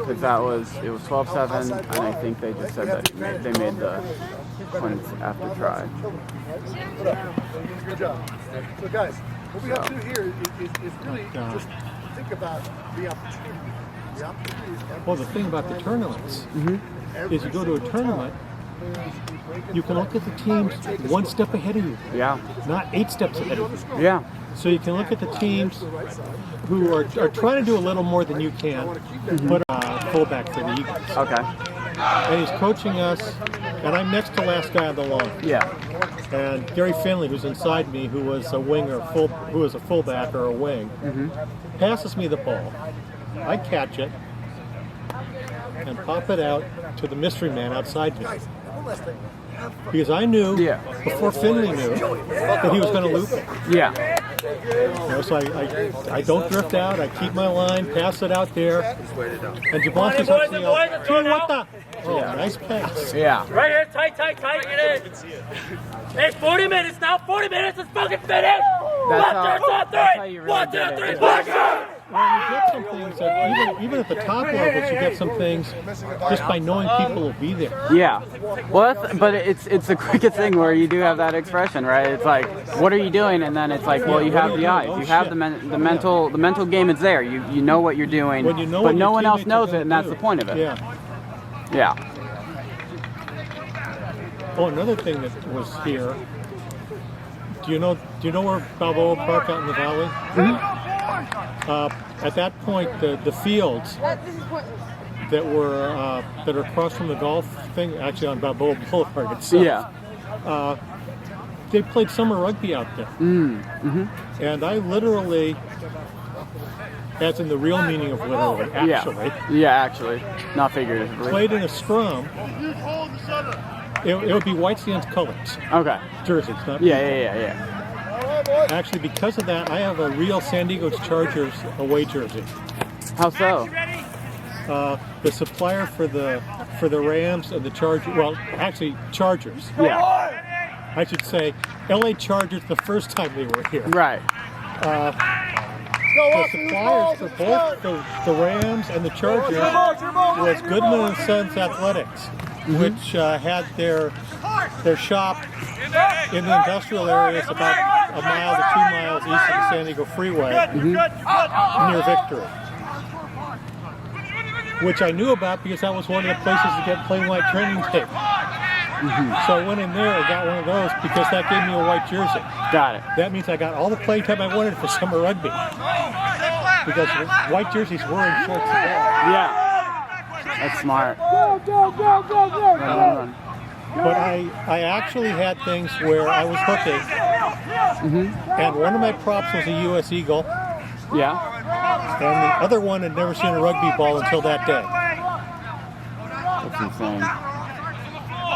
Because it was 12-7, and I think they just said that they made the points after try. Good job. So guys, what we have to do here is really just think about the opportunity. Well, the thing about the tournaments is you go to a tournament, you can look at the teams 1 step ahead of you. Yeah. Not 8 steps ahead of you. Yeah. So you can look at the teams who are trying to do a little more than you can, put a fullback for the Eagles. Okay. And he's coaching us, and I'm next to last guy on the line. Yeah. And Gary Finley, who's inside me, who was a wing or who was a fullback or a wing, passes me the ball. I catch it and pop it out to the mystery man outside me. Because I knew, before Finley knew, that he was going to loop it. Yeah. You know, so I don't drift out. I keep my line, pass it out there. And Jablonski's actually out. Gee, what the? Oh, nice pass. Yeah. Right here, tight, get in. Hey, 40 minutes now, 40 minutes, let's fucking finish! That's how you really get it. Well, you get some things that even at the top levels, you get some things just by knowing people will be there. Yeah. Well, but it's the cricket thing where you do have that expression, right? It's like, what are you doing? And then it's like, well, you have the eyes, you have the mental game is there. You know what you're doing, When you know but what no your one else teammates knows are it, and gonna that's the do. point of it. Yeah. Yeah. Oh, another thing that was here. Do you know where Balboa Park out in the valley? At that point, the fields that are across from the golf thing, actually on Balboa Boulevard itself. Yeah. They played summer rugby out there. And I literally, as in the real meaning of literally, actually. Yeah, actually, not figuratively. Played in a scrum. It would be White Sands colors. Okay. Jerseys, not Yeah. Actually, because of that, I have a real San Diego Chargers away jersey. How so? The supplier for the Rams and the Chargers, well, actually Chargers. Yeah. I should say LA Chargers the first time they were here. Right. The suppliers for both the Rams and the Chargers was Goodman and Sons Athletics, which had their shop in the industrial areas about a mile to 2 miles east of the San Diego Freeway, near Victory. Which I knew about because that was one of the places to get plain white training tape. So I went in there and got one of those because that gave me a white jersey. Got it. That means I got all the play time I wanted for summer rugby. Because white jerseys were in shorts as well. Yeah. That's smart. Go. Run. But I actually had things where I was hooking, and one of my props was a U.S. Eagle, Yeah. and the other one had never seen a rugby ball until that day. That's insane.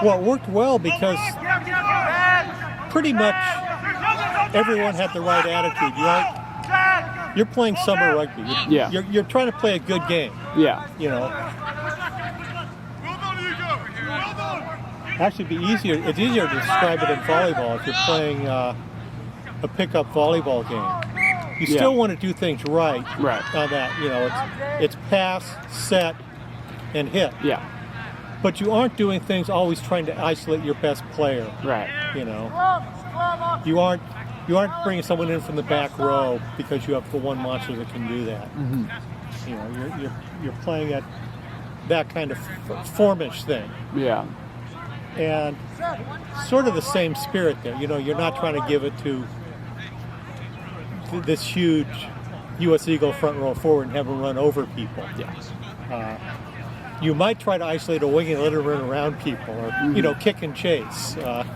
Well, it worked well because pretty much everyone had the right attitude. You're playing summer rugby. Yeah. You're trying to play a good game. Yeah. You know. Actually, it's easier to describe it in volleyball if you're playing a pickup volleyball game. You still want to do things right. Right. On that, you know, it's pass, set, and hit. Yeah. But you aren't doing things always trying to isolate your best player. Right. You know, you aren't bringing someone in from the back row because you have the one monster that can do that. You know, you're playing at that kind of formish thing. Yeah. And sort of the same spirit there. You know, you're not trying to give it to this huge U.S. Eagle front row forward and have them run over people. Yeah. You might try to isolate a wing and let it run around people, or you know, kick and chase. Yeah.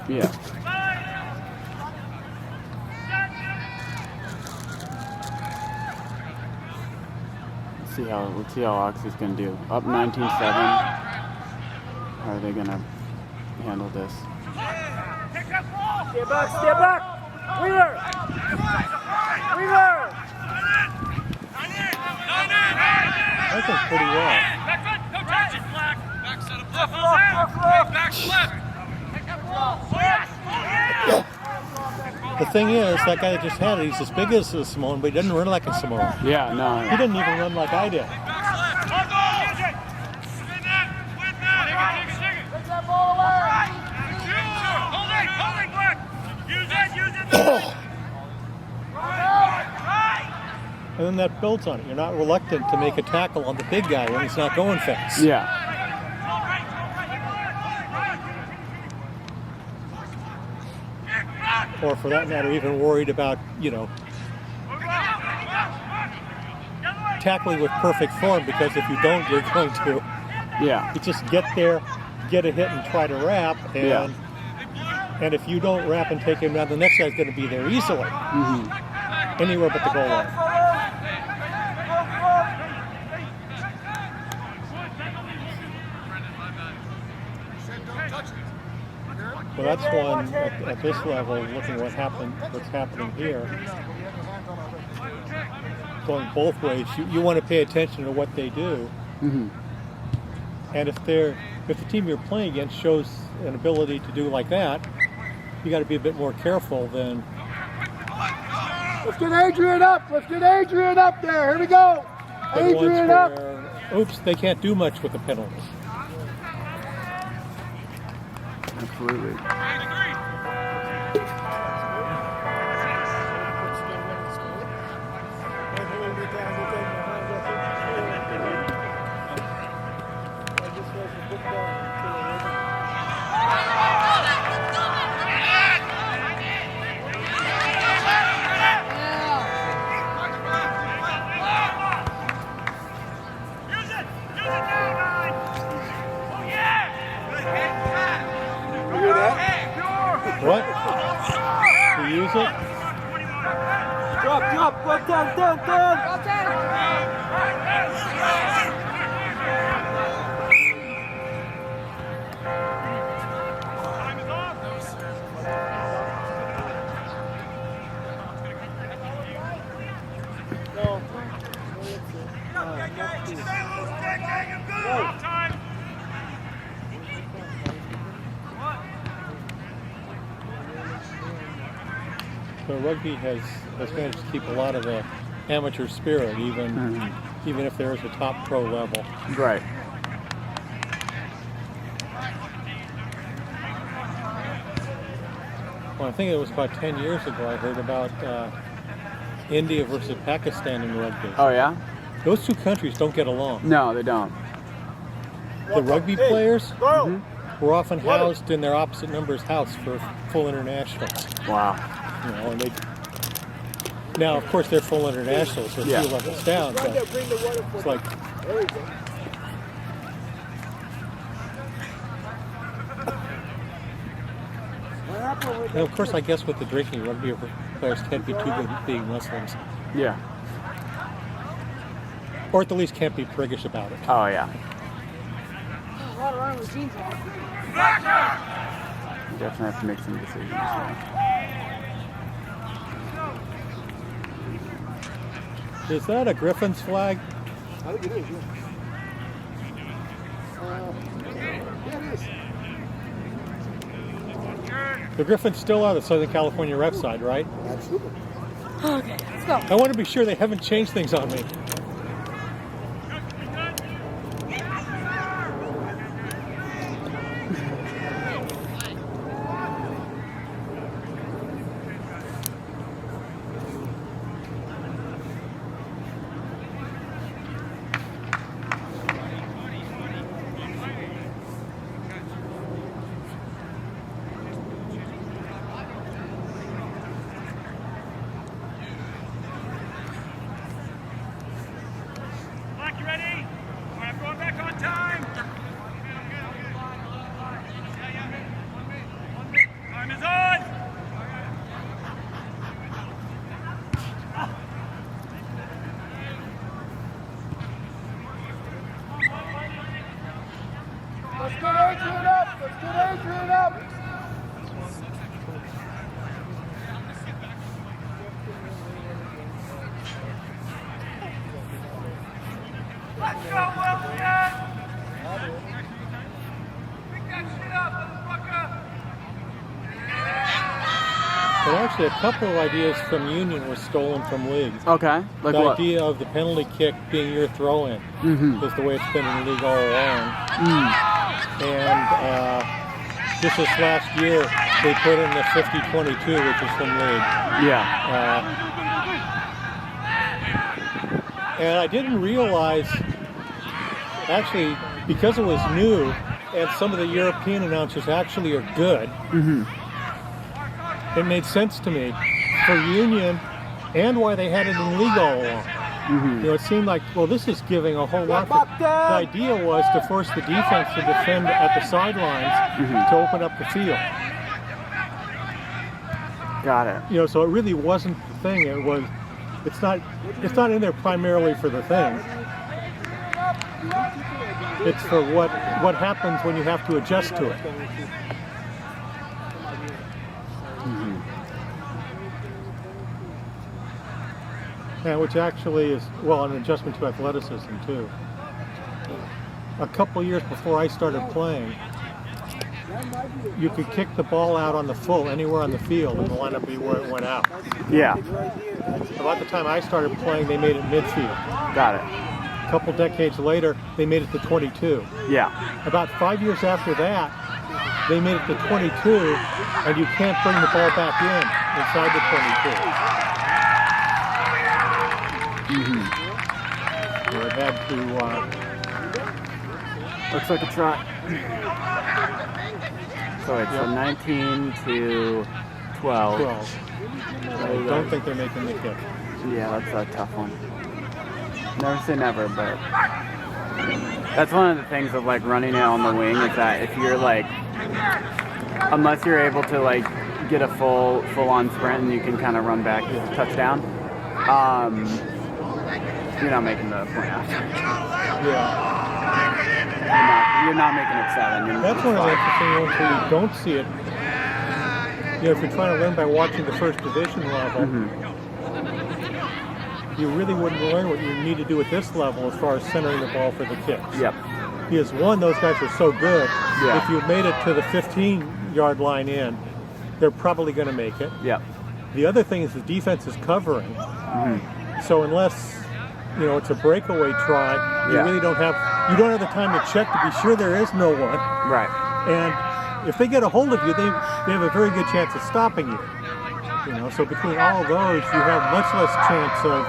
Let's see how Oxy's gonna do. Up 19-7. How are they gonna handle this? Step back. Wheeler. I think pretty well. The thing is, that guy that just had it, he's as big as a Samoan, but he doesn't run like a Samoan. Yeah, no. He didn't even run like I did. And then that builds on it. You're not reluctant to make a tackle on the big guy when he's not going fast. Yeah. Or for that matter, even worried about, you know, tackling with perfect form, because if you don't, you're going to. Yeah. You just get there, get a hit, and try to wrap, and and if you don't wrap and take him down, the next guy's going to be there easily. Anywhere but the goal line. Well, that's one at this level. Looking at what's happening here. going both ways. You want to pay attention to what they do. Mm-hmm. And if the team you're playing against shows an ability to do like that, you got to be a bit more careful than. Let's get Adrian up. Let's get Adrian up there. Here we go. Adrian up. Oops, they can't do much with the penalties. Absolutely. What? To use it? Drop, go down. So rugby has managed to keep a lot of the amateur spirit, even if there is a top pro level. Right. Well, I think it was about 10 years ago I heard about India versus Pakistan in rugby. Oh, yeah? Those two countries don't get along. No, they don't. The rugby players were often housed in their opposite number's house for full internationals. Wow. You know, and now, of course, they're full internationals, so a few levels down, but it's like... And of course, I guess with the drinking, rugby players can't be too good at being Muslims. Yeah. Or at the least can't be priggish about it. Oh, yeah. A lot of running with jeans on. You definitely have to make some decisions. Is that a Griffin's flag? I think it is, yeah. Yeah, it is. The Griffin's still on the Southern California rep side, right? Absolutely. Okay, let's go. I want to be sure they haven't changed things on me. Let's get Adrian up. Let's get Adrian up. Let's go, Wilson! Pick that shit up, motherfucker! But actually, a couple of ideas from Union were stolen from leagues. Okay, like the what? idea of the penalty kick being your throw-in is the way it's been in the league all along. And just this last year, they put in the 50-22, which is from league. Yeah. And I didn't realize, actually, because it was new, and some of the European announcers actually are good, it made sense to me for Union and why they had it in league all along. You know, it seemed like, well, this is giving a whole lot. The idea was to force the defense to defend at the sidelines to open up the field. Got it. You know, so it really wasn't the thing. It was. It's not in there primarily for the thing. It's for what happens when you have to adjust to it. Yeah, which actually is, well, an adjustment to athleticism too. A couple years before I started playing, you could kick the ball out on the full anywhere on the field and the lineup be where it went out. Yeah. About the time I started playing, they made it midfield. Got it. A couple decades later, they made it to 22. Yeah. About 5 years after that, they made it to 22, and you can't bring the ball back in inside the 22. Where it had to. Looks like a try. So it's from 19 to 12. 12. I don't think they're making the kick. Yeah, that's a tough one. Never say never, but that's one of the things of like running it on the wing is that if you're like, unless you're able to like get a full-on sprint and you can kind of run back as a touchdown, you're not making the point out. Yeah. You're not making it 7. That's one of the interesting ones where you don't see it. You know, if you're trying to learn by watching the first division level, you really wouldn't learn what you need to do at this level as far as centering the ball for the kicks. Yep. Because one, those guys are so good. Yeah. If you've made it to the 15-yard line in, they're probably going to make it. Yep. The other thing is the defense is covering. So unless, you know, it's a breakaway try, you really don't have the time to check to be sure there is no one. Right. And if they get a hold of you, they have a very good chance of stopping you. You know, so between all of those, you have much less chance of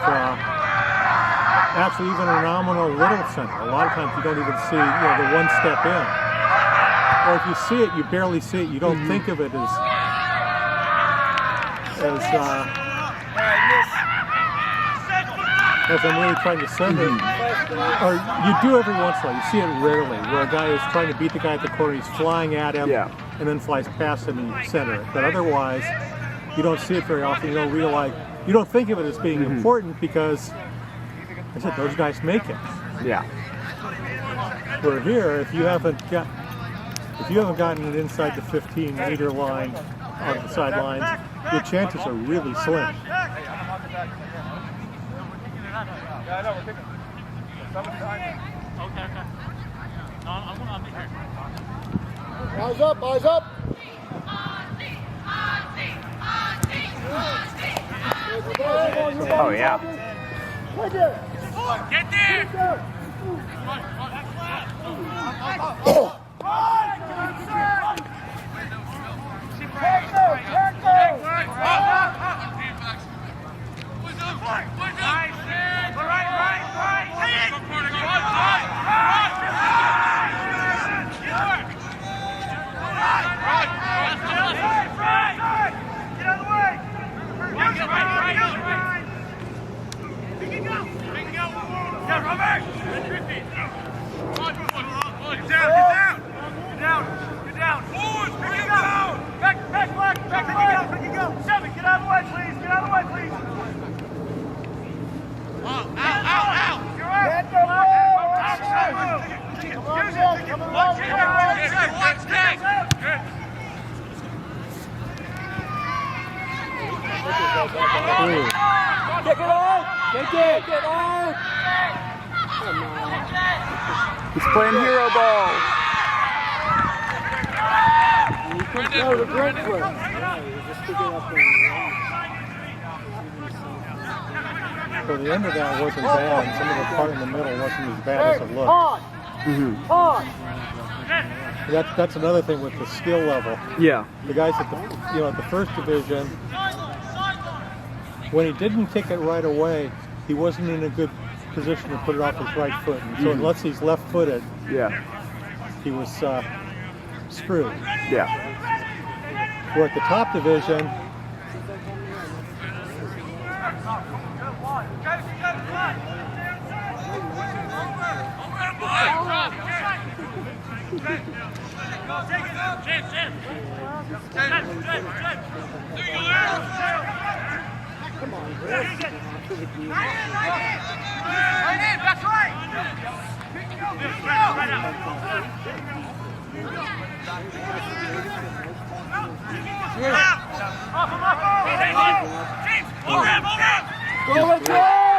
actually even a nominal little center. A lot of times you don't even see, you know, the one step in. Or if you see it, you barely see it. You don't think of it as I'm really trying to send it. Or you do every once in a while. You see it rarely, where a guy is trying to beat the guy at the corner. He's flying at him, and then flies past him and you center it. But otherwise, you don't see it very often. You don't realize, you don't think of it as being important because, I said, those guys make it. Yeah. Where here, if you haven't gotten it inside the 15-meter line on the sidelines, your chances are really slim. Yeah, I know, we're picking. Okay. No, I'm be here. Eyes up, eyes up. Oh, yeah. Get there! He's playing hero ball. So the end of that wasn't bad, and some of the part in the middle wasn't as bad as it looked. That's another thing with the skill level. Yeah. The guys at the first division, when he didn't kick it right away, he wasn't in a good position to put it off his right foot. And so unless he's left-footed, he was screwed. Yeah. We're at the top division. Come on, that's right. James, over him. Go, let's go!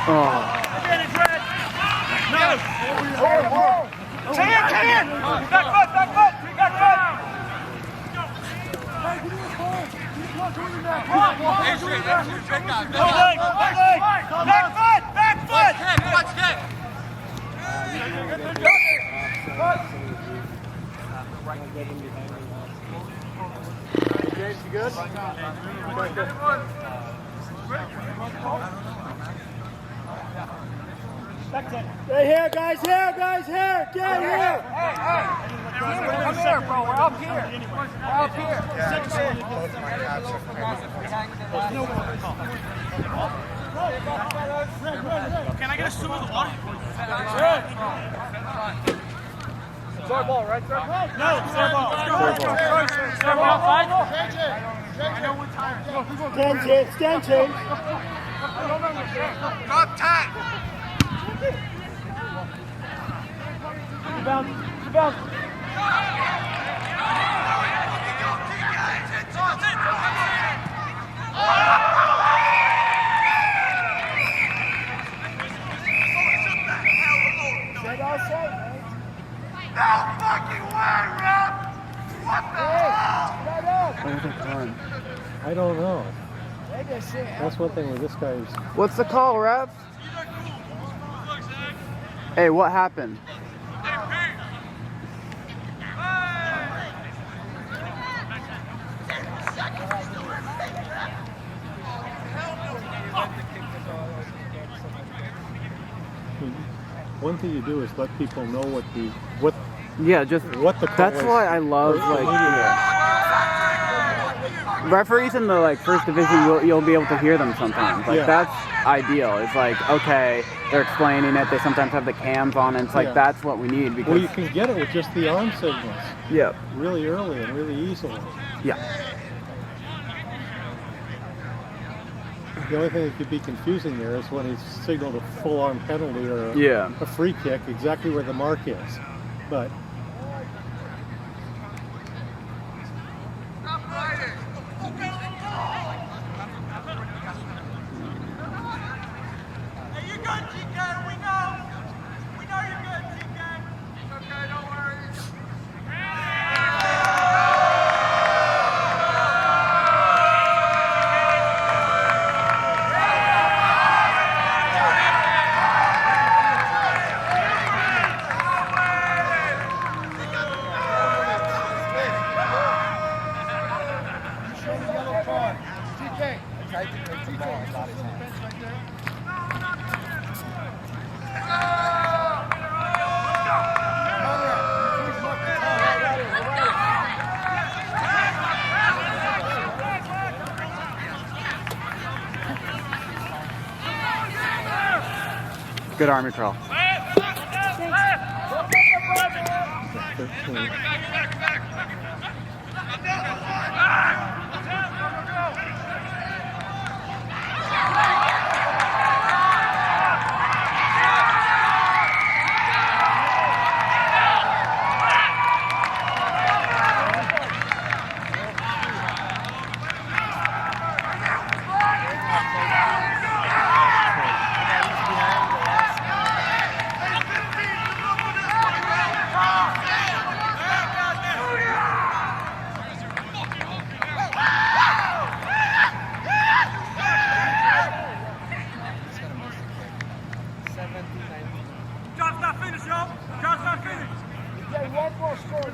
Advantage, Red. No. Tan. Back foot. Back foot. Go leg. Back foot. Watch kick. James, you good? Stay here, guys, here! Get here! Come here, bro. We're up here. Can I get a swim of the water? It's our ball, right, sir? No, serve ball. Serve ball, fight. Stand change. Drop tight. Rebound. No fucking way, Rob! What the hell? I don't know. That's one thing with this guy's. What's the call, ref? Hey, what happened? One thing you do is let people know what the call That's is. why I love referees in the first division. You'll be able to hear them sometimes. That's ideal. It's like, okay, they're explaining it. They sometimes have the cams on, and it's like that's what we need. Because you can get it with just the arm signals. Yeah. Really early and really easily. Yeah. The only thing that could be confusing there is when he's signaled a full-arm penalty or a free kick, exactly where the mark is. But Good army crawl. Job's not finished, y'all. Job's not finished. Get one more score.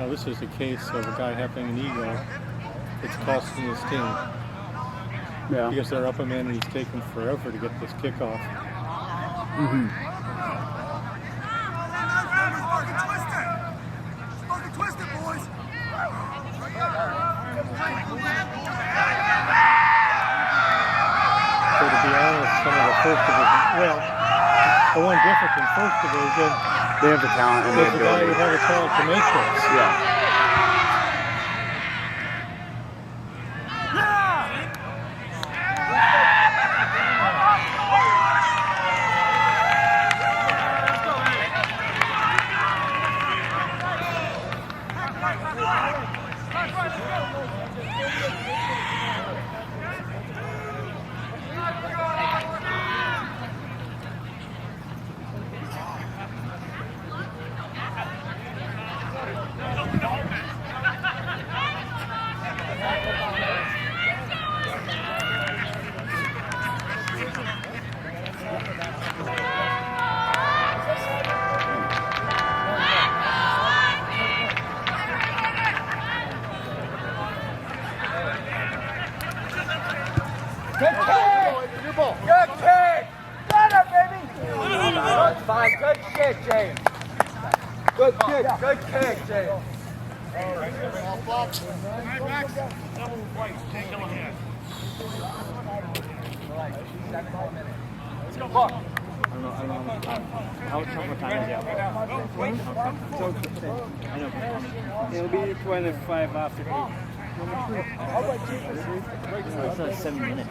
now this is a case of a guy having an ego. It's costing his team. Yeah. Because they're up a man and he's taken forever to get this kickoff. Mm-hmm. Twisted, boys. So to be honest, some of the first division, well, the one difference in first division. They have the talent and There's the a guy ability. who has the talent to make this. Yeah. Good kick! Your ball. Good kick! Got it, baby! That's fine. Good kick, James. Good kick. Good kick, James. All flops. Double right. Take them ahead. Let's go, Buck. I don't know. How much time is it? I know. It'll be 25 after 8. It's like 7 minutes.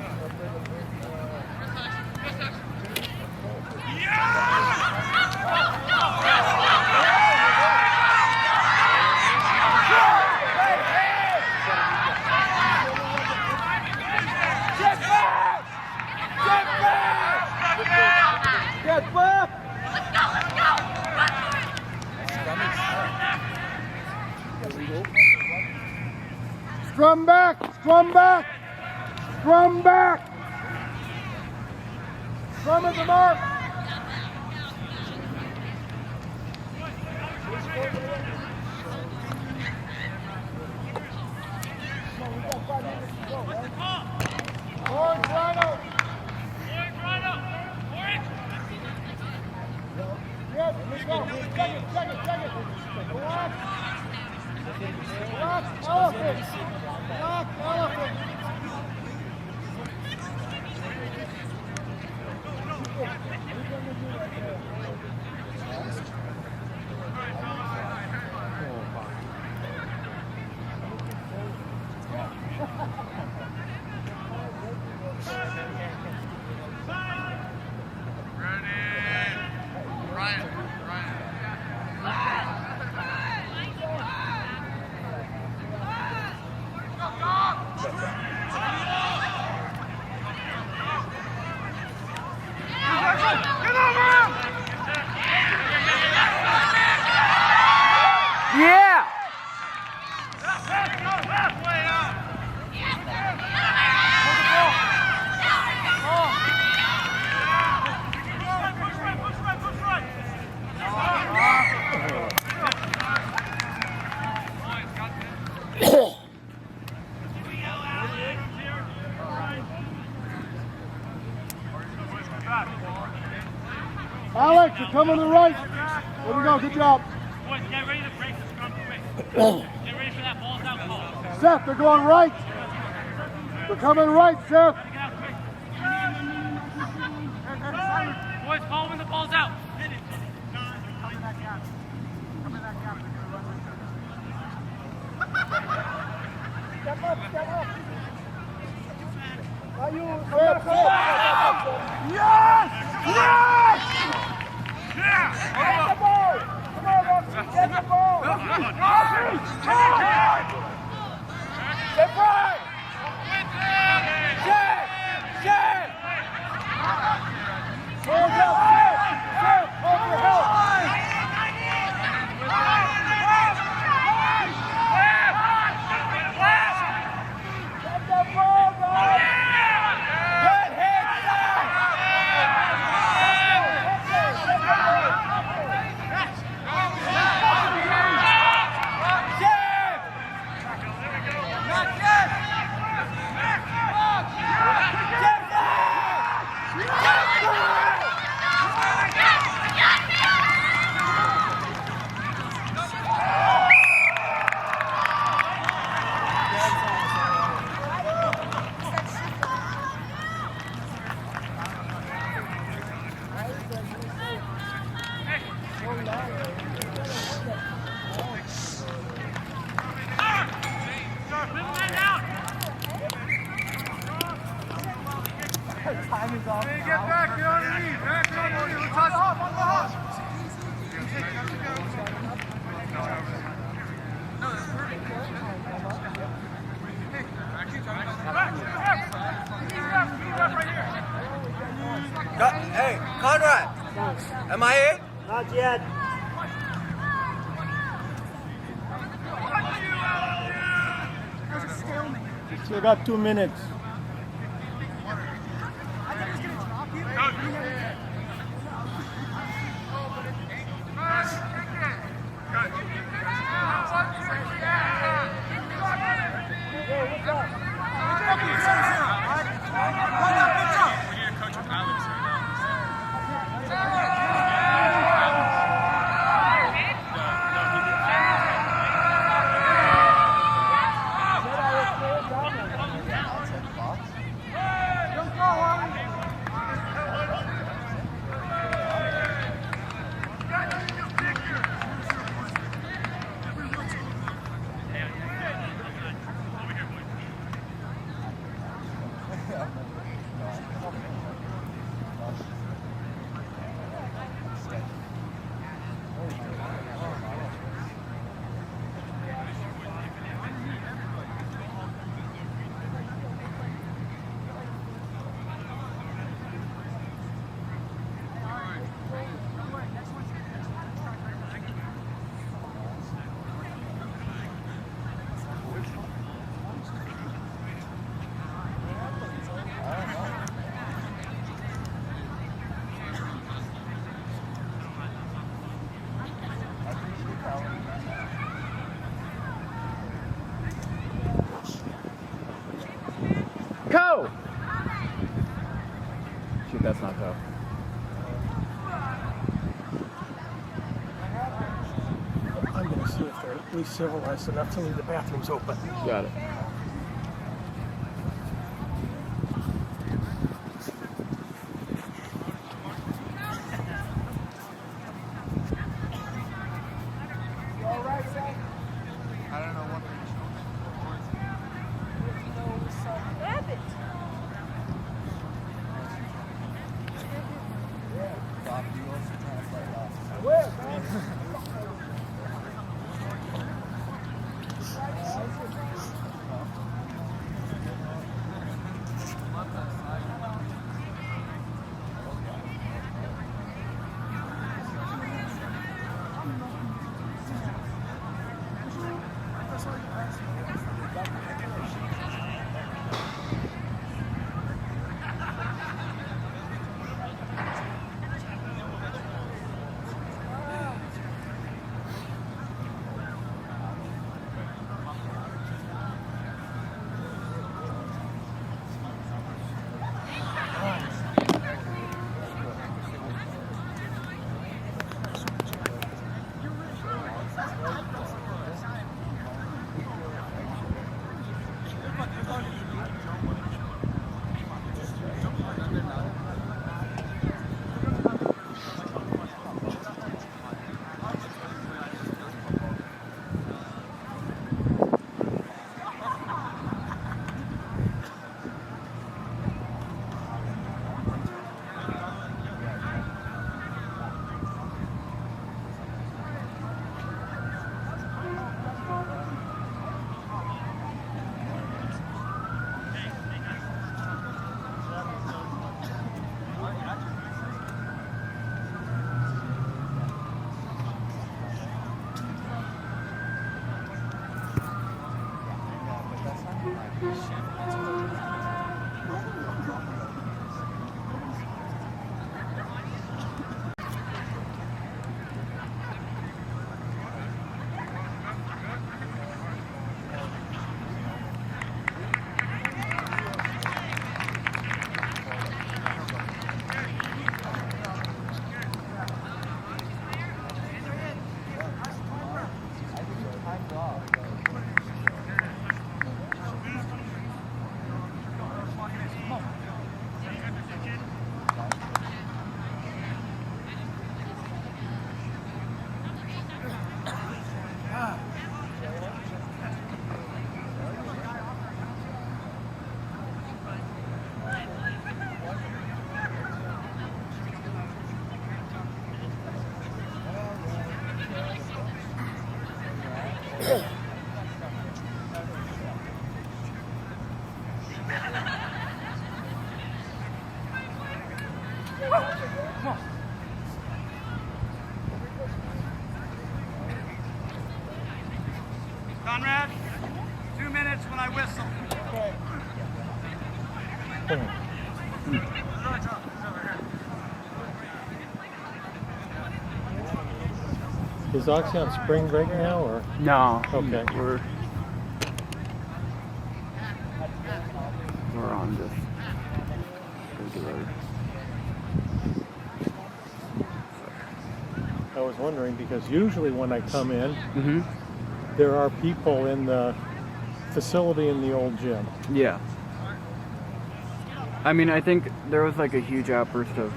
Get back! Scrum back! Scrum back! Scrum back! Scrum at the mark! Orange, Rhino! Yes, let's go. Check it. Relax. Relax, elephant. Relax, elephant. Yeah! Alex, you're coming to the right. There we go. Good job. Boys, get ready to break the scrum quick. Get ready for that ball down call. Seth, they're going right. They're coming right, Seth. Boys, call when the ball's out. Step up. Are you Yes! Yes! Get the ball! Come on, Roxy, get the ball! Roxy! Get right! Get! Hold up, Seth! Hold your help! Get the ball, guys! Good hit, Seth! Time is off. Hey, get back, get on your knees, man. Get on your knees. Let's touch off on the hop. Hey, Conrad. Am I in? Not yet. Still got 2 minutes. Go! Shoot, that's not go. I'm going to see if they're at least civilized enough to leave the bathrooms open. Got it. Conrad, 2 minutes when I whistle. Is Oxy on spring break now, or? No. Okay. We're on just regular. I was wondering because usually when I come in, Mm-hmm. there are people in the facility in the old gym. Yeah. I mean, I think there was like a huge outburst of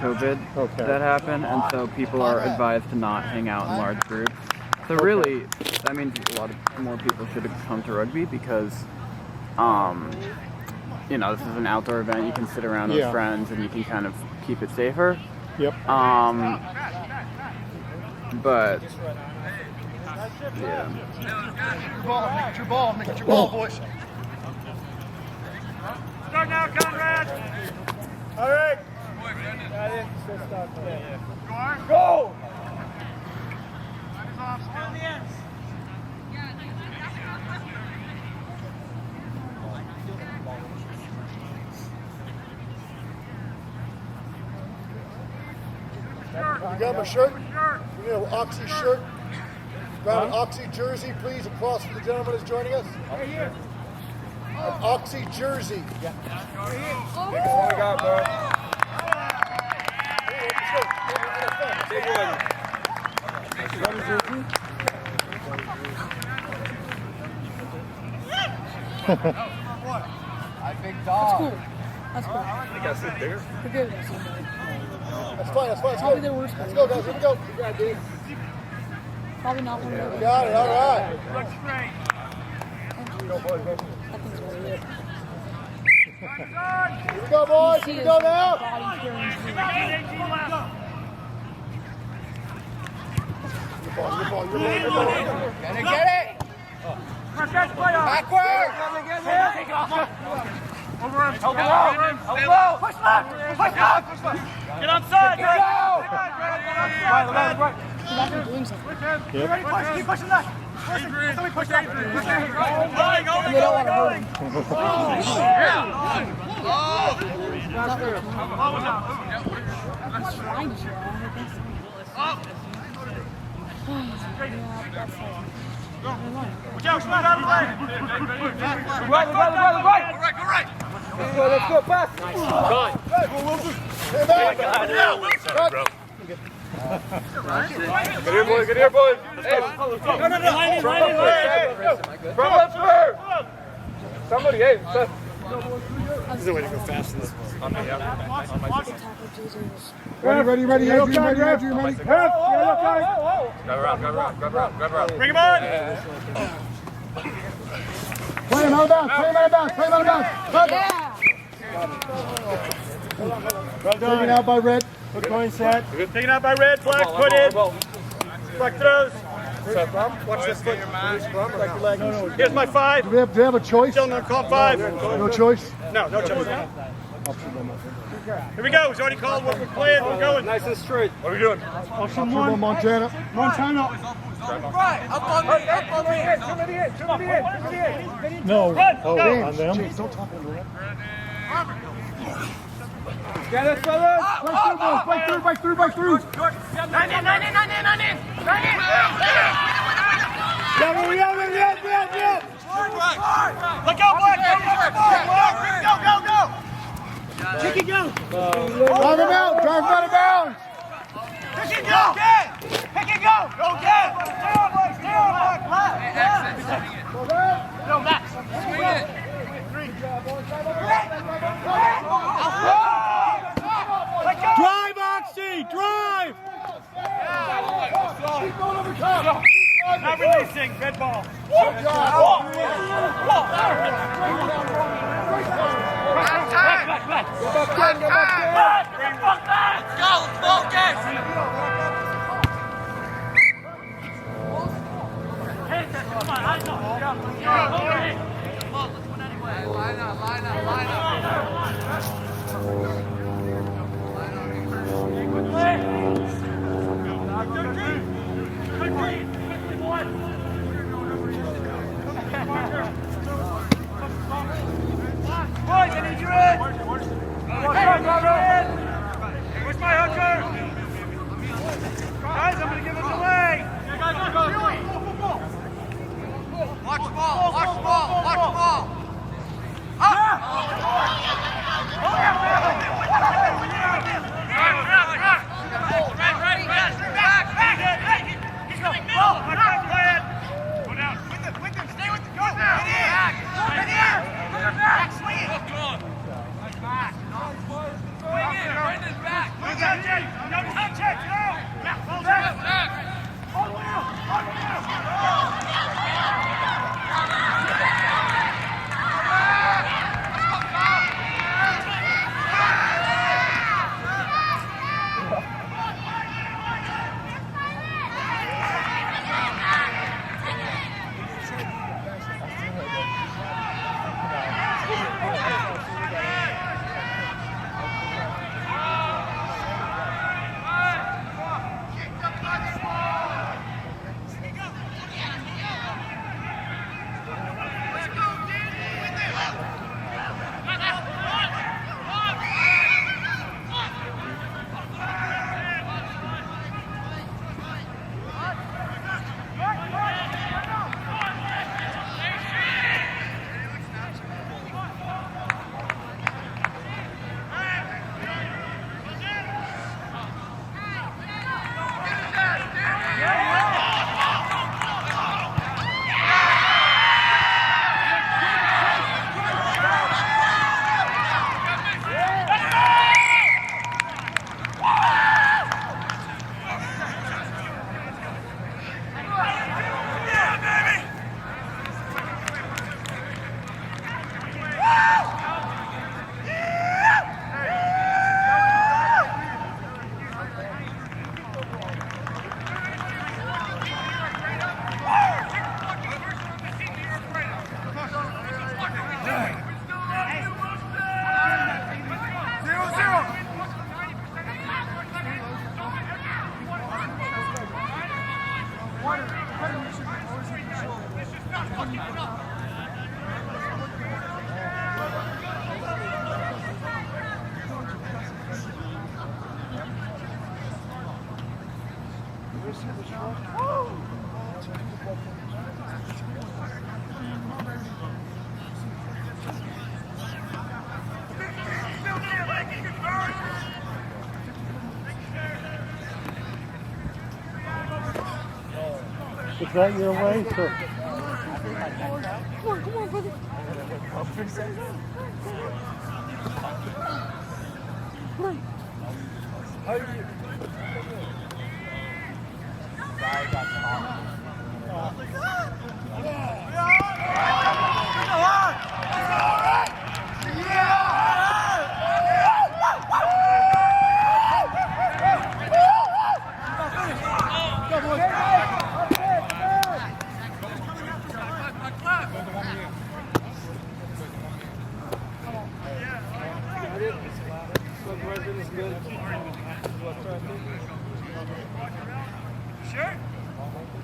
COVID that happened, and so people are advised to not hang out in large groups. So really, that means a lot of more people should have come to rugby because, you know, this is an outdoor event. You can sit around with friends and you can kind of keep it safer. Yep. But yeah. Make it your ball, boys. Start now, Conrad. All right. Go! You got my shirt? You know, Oxy shirt. Grab an Oxy jersey, please, across from the gentleman who's joining us. An Oxy jersey. Biggest one we got, bro. Big one. Big dog. That's cool. That's cool. I think I said bigger. We're good with that. That's fine, let's Probably go. the worst Let's one. go, guys, here we go. You got it, dude. Probably not one of You those. got it, all right. Look straight. Go, boys, go. I think it's really good. Here we go, boys. Here we go now. Body carrying through. Your ball. Get it. Backward. Help him out. Push left. Get outside. Go. He's actually doing something. Keep pushing that. Somebody push that. They don't want to hurt him. That's fine to show. I think so. Watch out, slide out of the way. Right. All right. Let's go, pass. Get here, boys. Hey. No. From up first. Somebody, hey, Seth. This is the way to go fast in this. Ready. Adrian, ready. Grab around. Bring him on. Play him out of bounds. Yeah. Taken out by Red. Good going, Seth. Taken out by Red. Flag put in. Flag throws. Watch this foot. Here's my 5. Do we have a choice? Still no call 5. No choice? No choice. Here we go. He's already called what we're playing. We're going. Nice and straight. What are we doing? Option 1, Montana. No. Oh, on them. James, don't talk into it. Get it, fellas. Break through. 9 in. Let go, Black. Go. Kick it, go. Drive him out of bounds. Pick it, go. Pick it, go. Go, get. Stay on, Black. No, Max. Swing it. Drive, Oxy! Drive! Not releasing. Red ball. Line up. that your way? So, Come on, brother.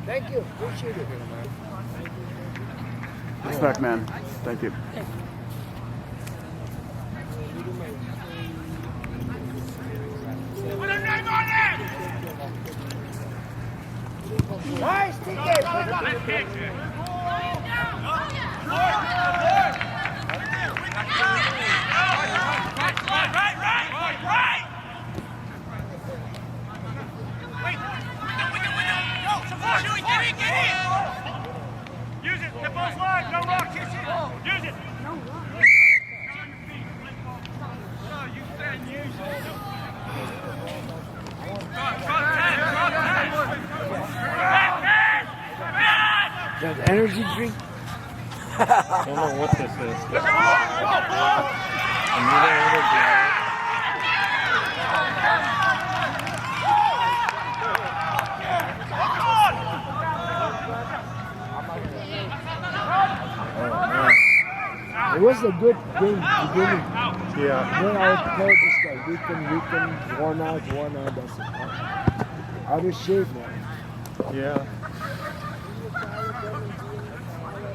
Thank you. Appreciate it. Respect, man. Thank you. Put a name on it! Nice, TK. Nice kick. Right! Wait! Go! Support! Get in! Use it! The ball's live! No rock! Use it! No rock. No, you said use it. Is that energy drink? I don't know what this is. Energy. It was a good game beginning. Yeah. Then our players just like weaken, worn out, that's it. Out of shape, man. Yeah.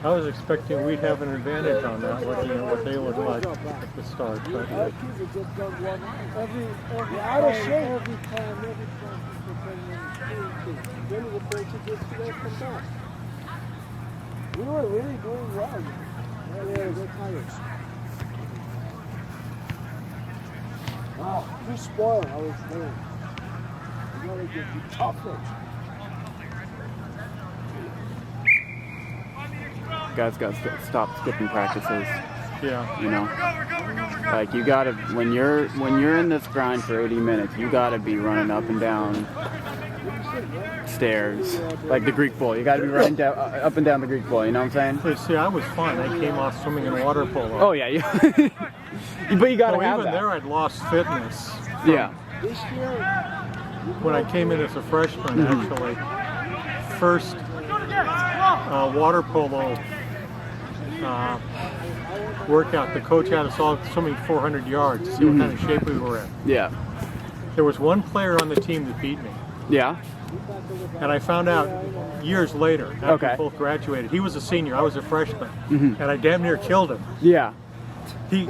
I was expecting we'd have an advantage on that, what they look like at the start. But Our kids are just done one every out of shape. Every time, then the coach just let them down. We were really doing well. They're tired. Wow, too spoiled. I was there. You gotta get tougher. Guys got to stop skipping practices. yeah. You know, like you gotta when you're in this grind for 80 minutes, you gotta be running up and down stairs like the Greek bowl. You gotta be running down, up and down the Greek bowl. You know what I'm saying? But see, I was fine. I came off swimming in water polo. Oh yeah, but you gotta So have even that. there, I'd lost fitness. Yeah. When I came in as a freshman, actually, first water polo workout, the coach had us all swimming 400 yards to see what kind of shape we were in. Yeah. There was one player on the team that beat me. Yeah. And I found out years later, after we both graduated, he was a senior, I was a freshman, and I damn near killed him. Yeah. He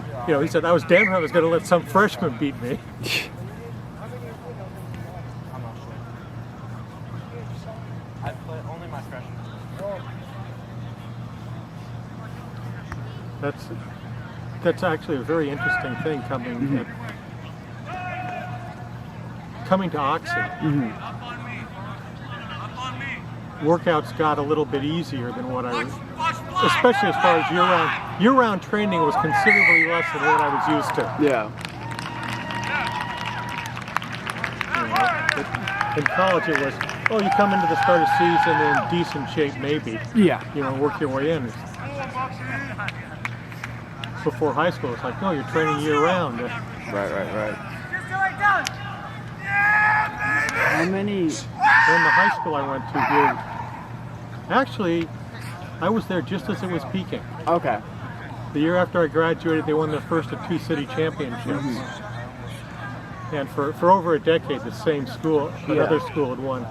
said, I was damn sure I was going to let some freshman beat me. I play only my freshman. That's actually a very interesting thing coming to Oxy. Workouts got a little bit easier than what I was, especially as far as year-round training was considerably less than what I was used to. Yeah. In college it was, you come into the start of season in decent shape maybe. Yeah. Work your way in. Before high school, it's like, no, you're training year-round. Right. How many? In the high school I went to, actually, I was there just as it was peaking. Okay. The year after I graduated, they won their first of 2 city championships. And for over a decade, the same school, another school had won.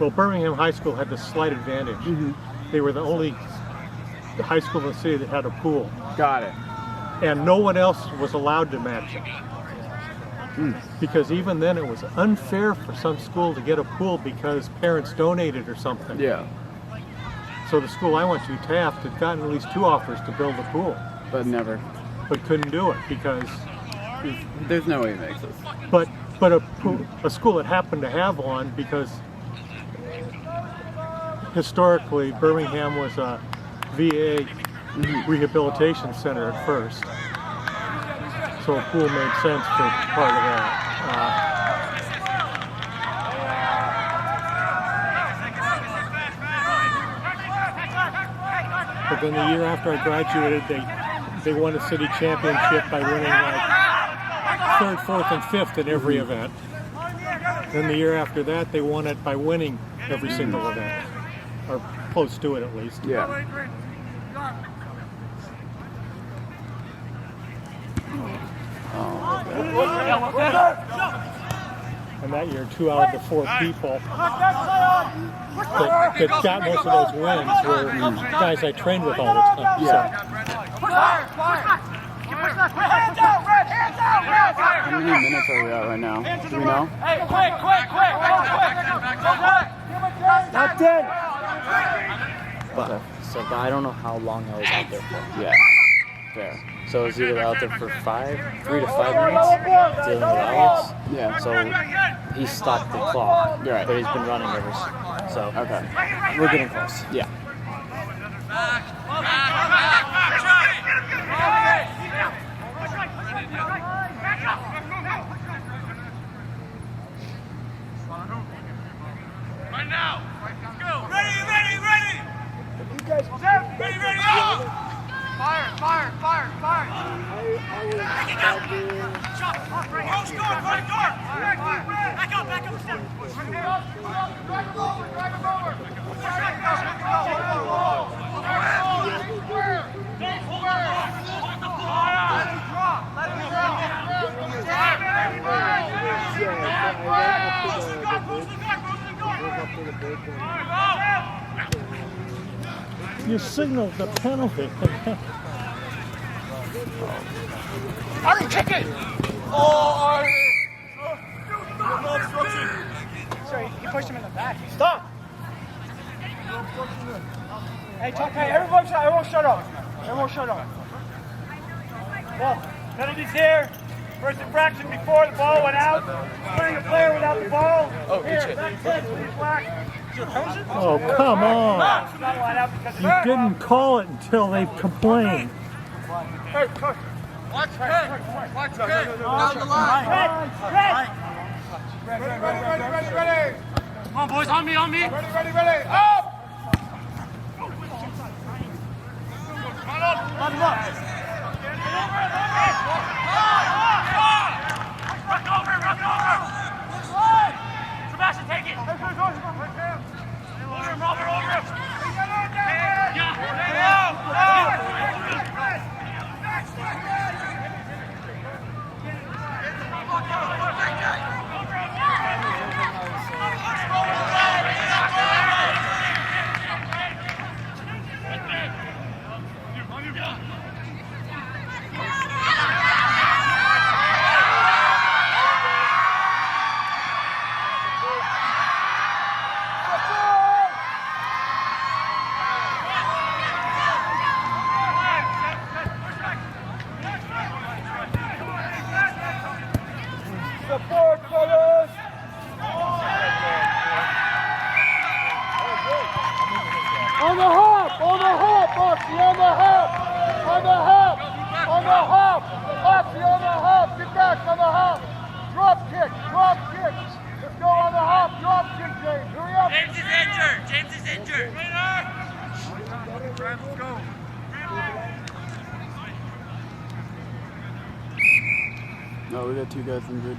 Well, Birmingham High School had the slight advantage. They were the only high school in the city that had a pool. Got it. And no one else was allowed to match it. Because even then it was unfair for some school to get a pool because parents donated or something. Yeah. So the school I went to, Taft, had gotten at least 2 offers to build a pool. But couldn't do it because... There's no way it makes this. But a school that happened to have one because historically, Birmingham was a VA rehabilitation center at first. So a pool made sense for part of that. But then the year after I graduated, they won a city championship by winning like 3rd, 4th, and 5th in every event. Then the year after that, they won it by winning every single event, or close to it at least. Yeah. And that year, 2 out of the 4 people that got most of those wins were guys I trained with all the time. Yeah. How many minutes are we at right now? Do we know? Hey, quick! Not dead. But I don't know how long I was out there for. Yeah. Fair. So I was either out there for 3 to 5 minutes, dealing with Alex. Yeah. So he stopped the clock, Right. but he's been running ever since. So Okay. we're getting close. Yeah. Right now. Let's go. Ready. You guys, Ready, go. Fire. Post guard, right guard. Back up. You signaled the penalty. Artie, kick it! Oh, Artie! No obstruction. Sorry, he pushed him in the back. stop. Hey, everyone shut up. Well, penalties here. First infraction before the ball went out. Putting a player without the ball. Oh, Here, good back 10, please, Black. Oh, come on. Not line out because You didn't call it until they complained. Hey, coach. Watch the head. Down the line. Ready. Come on, boys. On me. Ready. Up. Run up. Rock over. Sebastian, take it. Over him, Robert, over him. Support, fellas. On the hop, Oxy, on the hop. Oxy, on the hop. Get back on the hop. Drop kick. Let's go on the hop. Drop kick, James. Hurry up. James is injured. Let's go. No, we got 2 guys injured.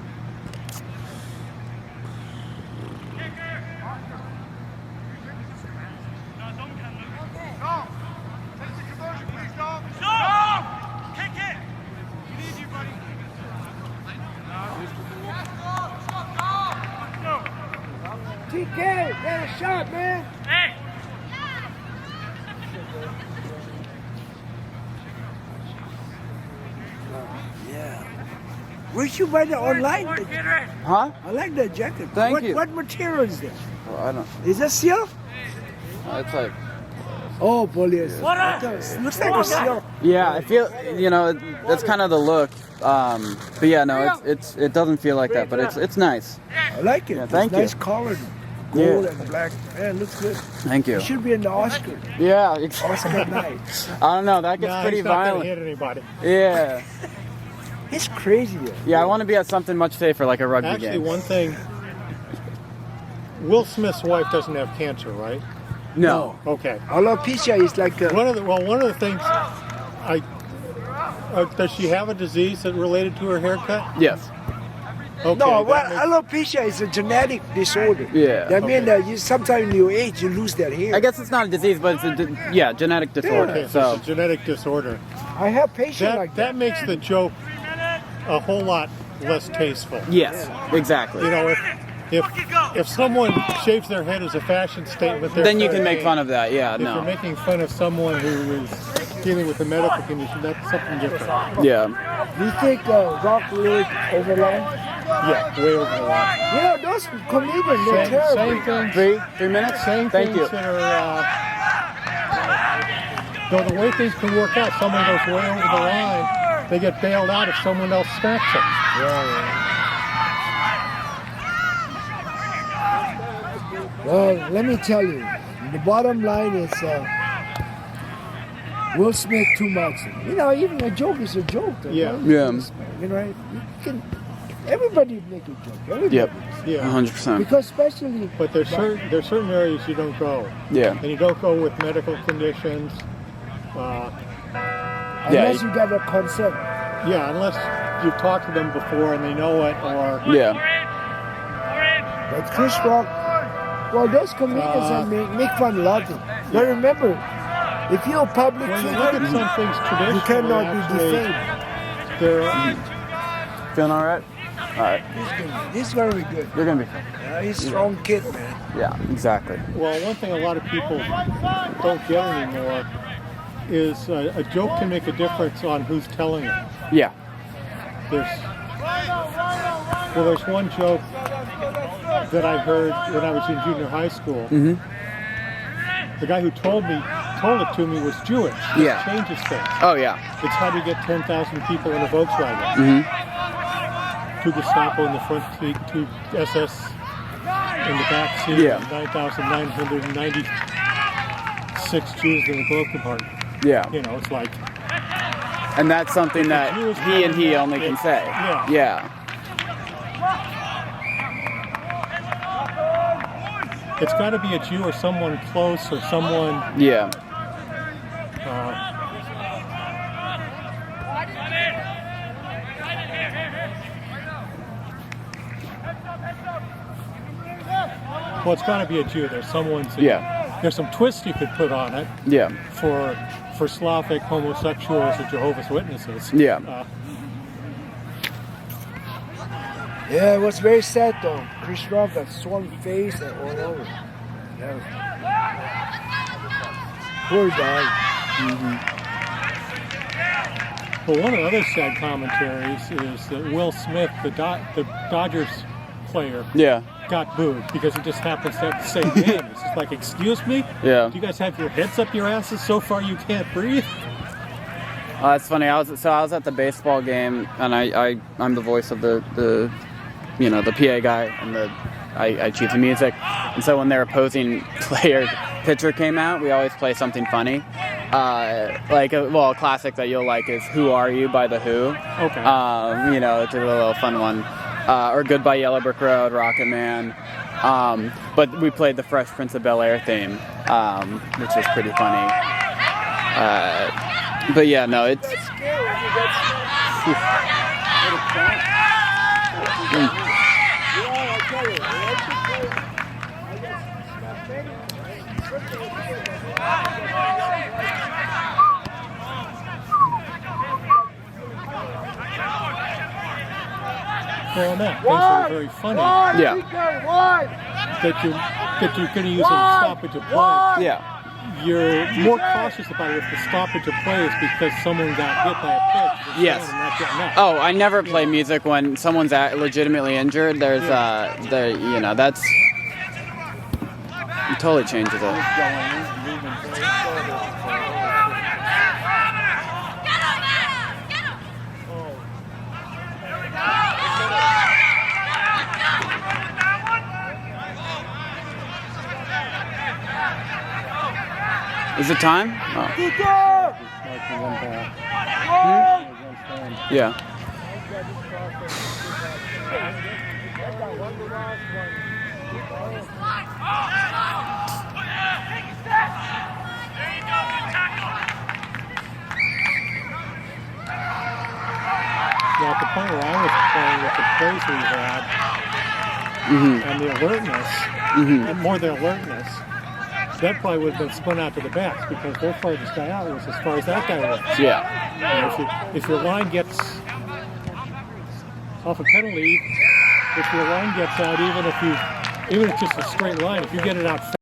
Kick it. We need you, buddy. TK, get a shot, man. Hey. Where'd you buy the online? Huh? I like that jacket. Thank you. What material is this? Well, I don't. Is that silk? It's like. Oh, polyester. Looks like a silk. Yeah, I feel. That's kind of the look. But yeah, no, it doesn't feel like that, but it's nice. I like it. Yeah, thank it's nice you. colored. gold Yeah. and black. Man, looks good. Thank you. It should be in the Oscar. Yeah. Oscar night. I don't know. That gets No, pretty he's not gonna violent. hit anybody. Yeah. It's crazy. Though. Yeah, I want to be at something much safer, like a rugby Actually, game. one thing. Will Smith's wife doesn't have cancer, right? No. Okay. Alopecia is like a, One of the things, does she have a disease that related to her haircut? Yes. Okay. no. that Well, makes- alopecia is a genetic disorder. Yeah. That means that you sometimes in your age you lose that hair. I guess it's not a disease, but it's a genetic disorder. Okay, So it's a genetic disorder. I have patients like That makes the joke a whole lot less tasteful. yes, exactly. You know, if someone shaves their head as a fashion statement, Then you can make fun of that. Yeah. If you're No. making fun of someone who is dealing with a medical condition, that's something different. Yeah. Do you think Rock lived over long? Yeah, way over the line. You know, those comedians, they're terrible. Same things. 3 minutes. Same Thank things you. that are. Though the way things can work out, someone goes way over the line, they get bailed out if someone else smacks them. Well, let me tell you, the bottom line is Will Smith too much. You know, even a joke is a joke. Though, Yeah. right? Yeah. You know, you can. Everybody make a joke. Everybody. Yep. Yeah. 100%. Because especially. But there's certain areas you don't go. Yeah. And you don't go with medical conditions. Unless you got a consent. Yeah, unless you've talked to them before and they know it, or Yeah. But Chris Rock, well, those comedians make fun of it. But remember, if you're a public when you figure, look at some things traditionally, you cannot be actually, defamed. they're Feeling all right? All right. He's very good. You're gonna be fine. He's a strong kid, man. Yeah. Exactly. well, one thing a lot of people don't get anymore is a joke can make a difference on who's telling it. Yeah. There's one joke that I heard when I was in junior high school. Mm-hmm. The guy who told it to me was Jewish. Yeah. It changes things. Oh yeah. It's how do you get 10,000 people in a Volkswagen? Mm-hmm. 2 Gestapo in the front seat, 2 SS in the back seat, Yeah. 9,996 Jews in the glove compartment. Yeah. You know, it's like, And that's something that he only can say. Yeah. Yeah. it's got to be a Jew or someone close or someone. Yeah. Well, it's got to be a Jew. There's someone's. Yeah. There's some twist you could put on it Yeah. for Slavic homosexuals or Jehovah's Witnesses. Yeah. Yeah, it was very sad though. Chris Rock got swollen face and all over. Yeah. Poor guy. Well, one of the other sad commentaries is that Will Smith, the Dodgers player, Yeah. got booed because he just happens to have the same name. It's just like, excuse me? Yeah. Do you guys have your heads up your asses so far you can't breathe? That's funny. I was at the baseball game, and I'm the voice of the PA guy, and I choose the music. And so when their opposing pitcher came out, we always play something funny. A classic that you'll like is "Who Are You" by The Who. Okay. It's a little fun one. Or "Goodbye Yellow Brick Road," Rocket Man. But we played the Fresh Prince of Bel-Air theme, which is pretty funny. But yeah, no, it's. Well, Matt, things are very funny. Yeah. That you're going to use a stoppage of play. Yeah. You're more cautious about it if the stoppage of play is because someone got hit by a pitch. Yes. Oh, I never play music when someone's legitimately injured. There's that's it totally changes it. Is it time? Oh. Yeah. Now, at the point where I was playing with the plays we had, and the alertness, and more than alertness, that probably would have been spun out to the backs because their farthest guy out was as far as that guy was. Yeah. And if your line gets off a penalty, if your line gets out, even if it's just a straight line, if you get it out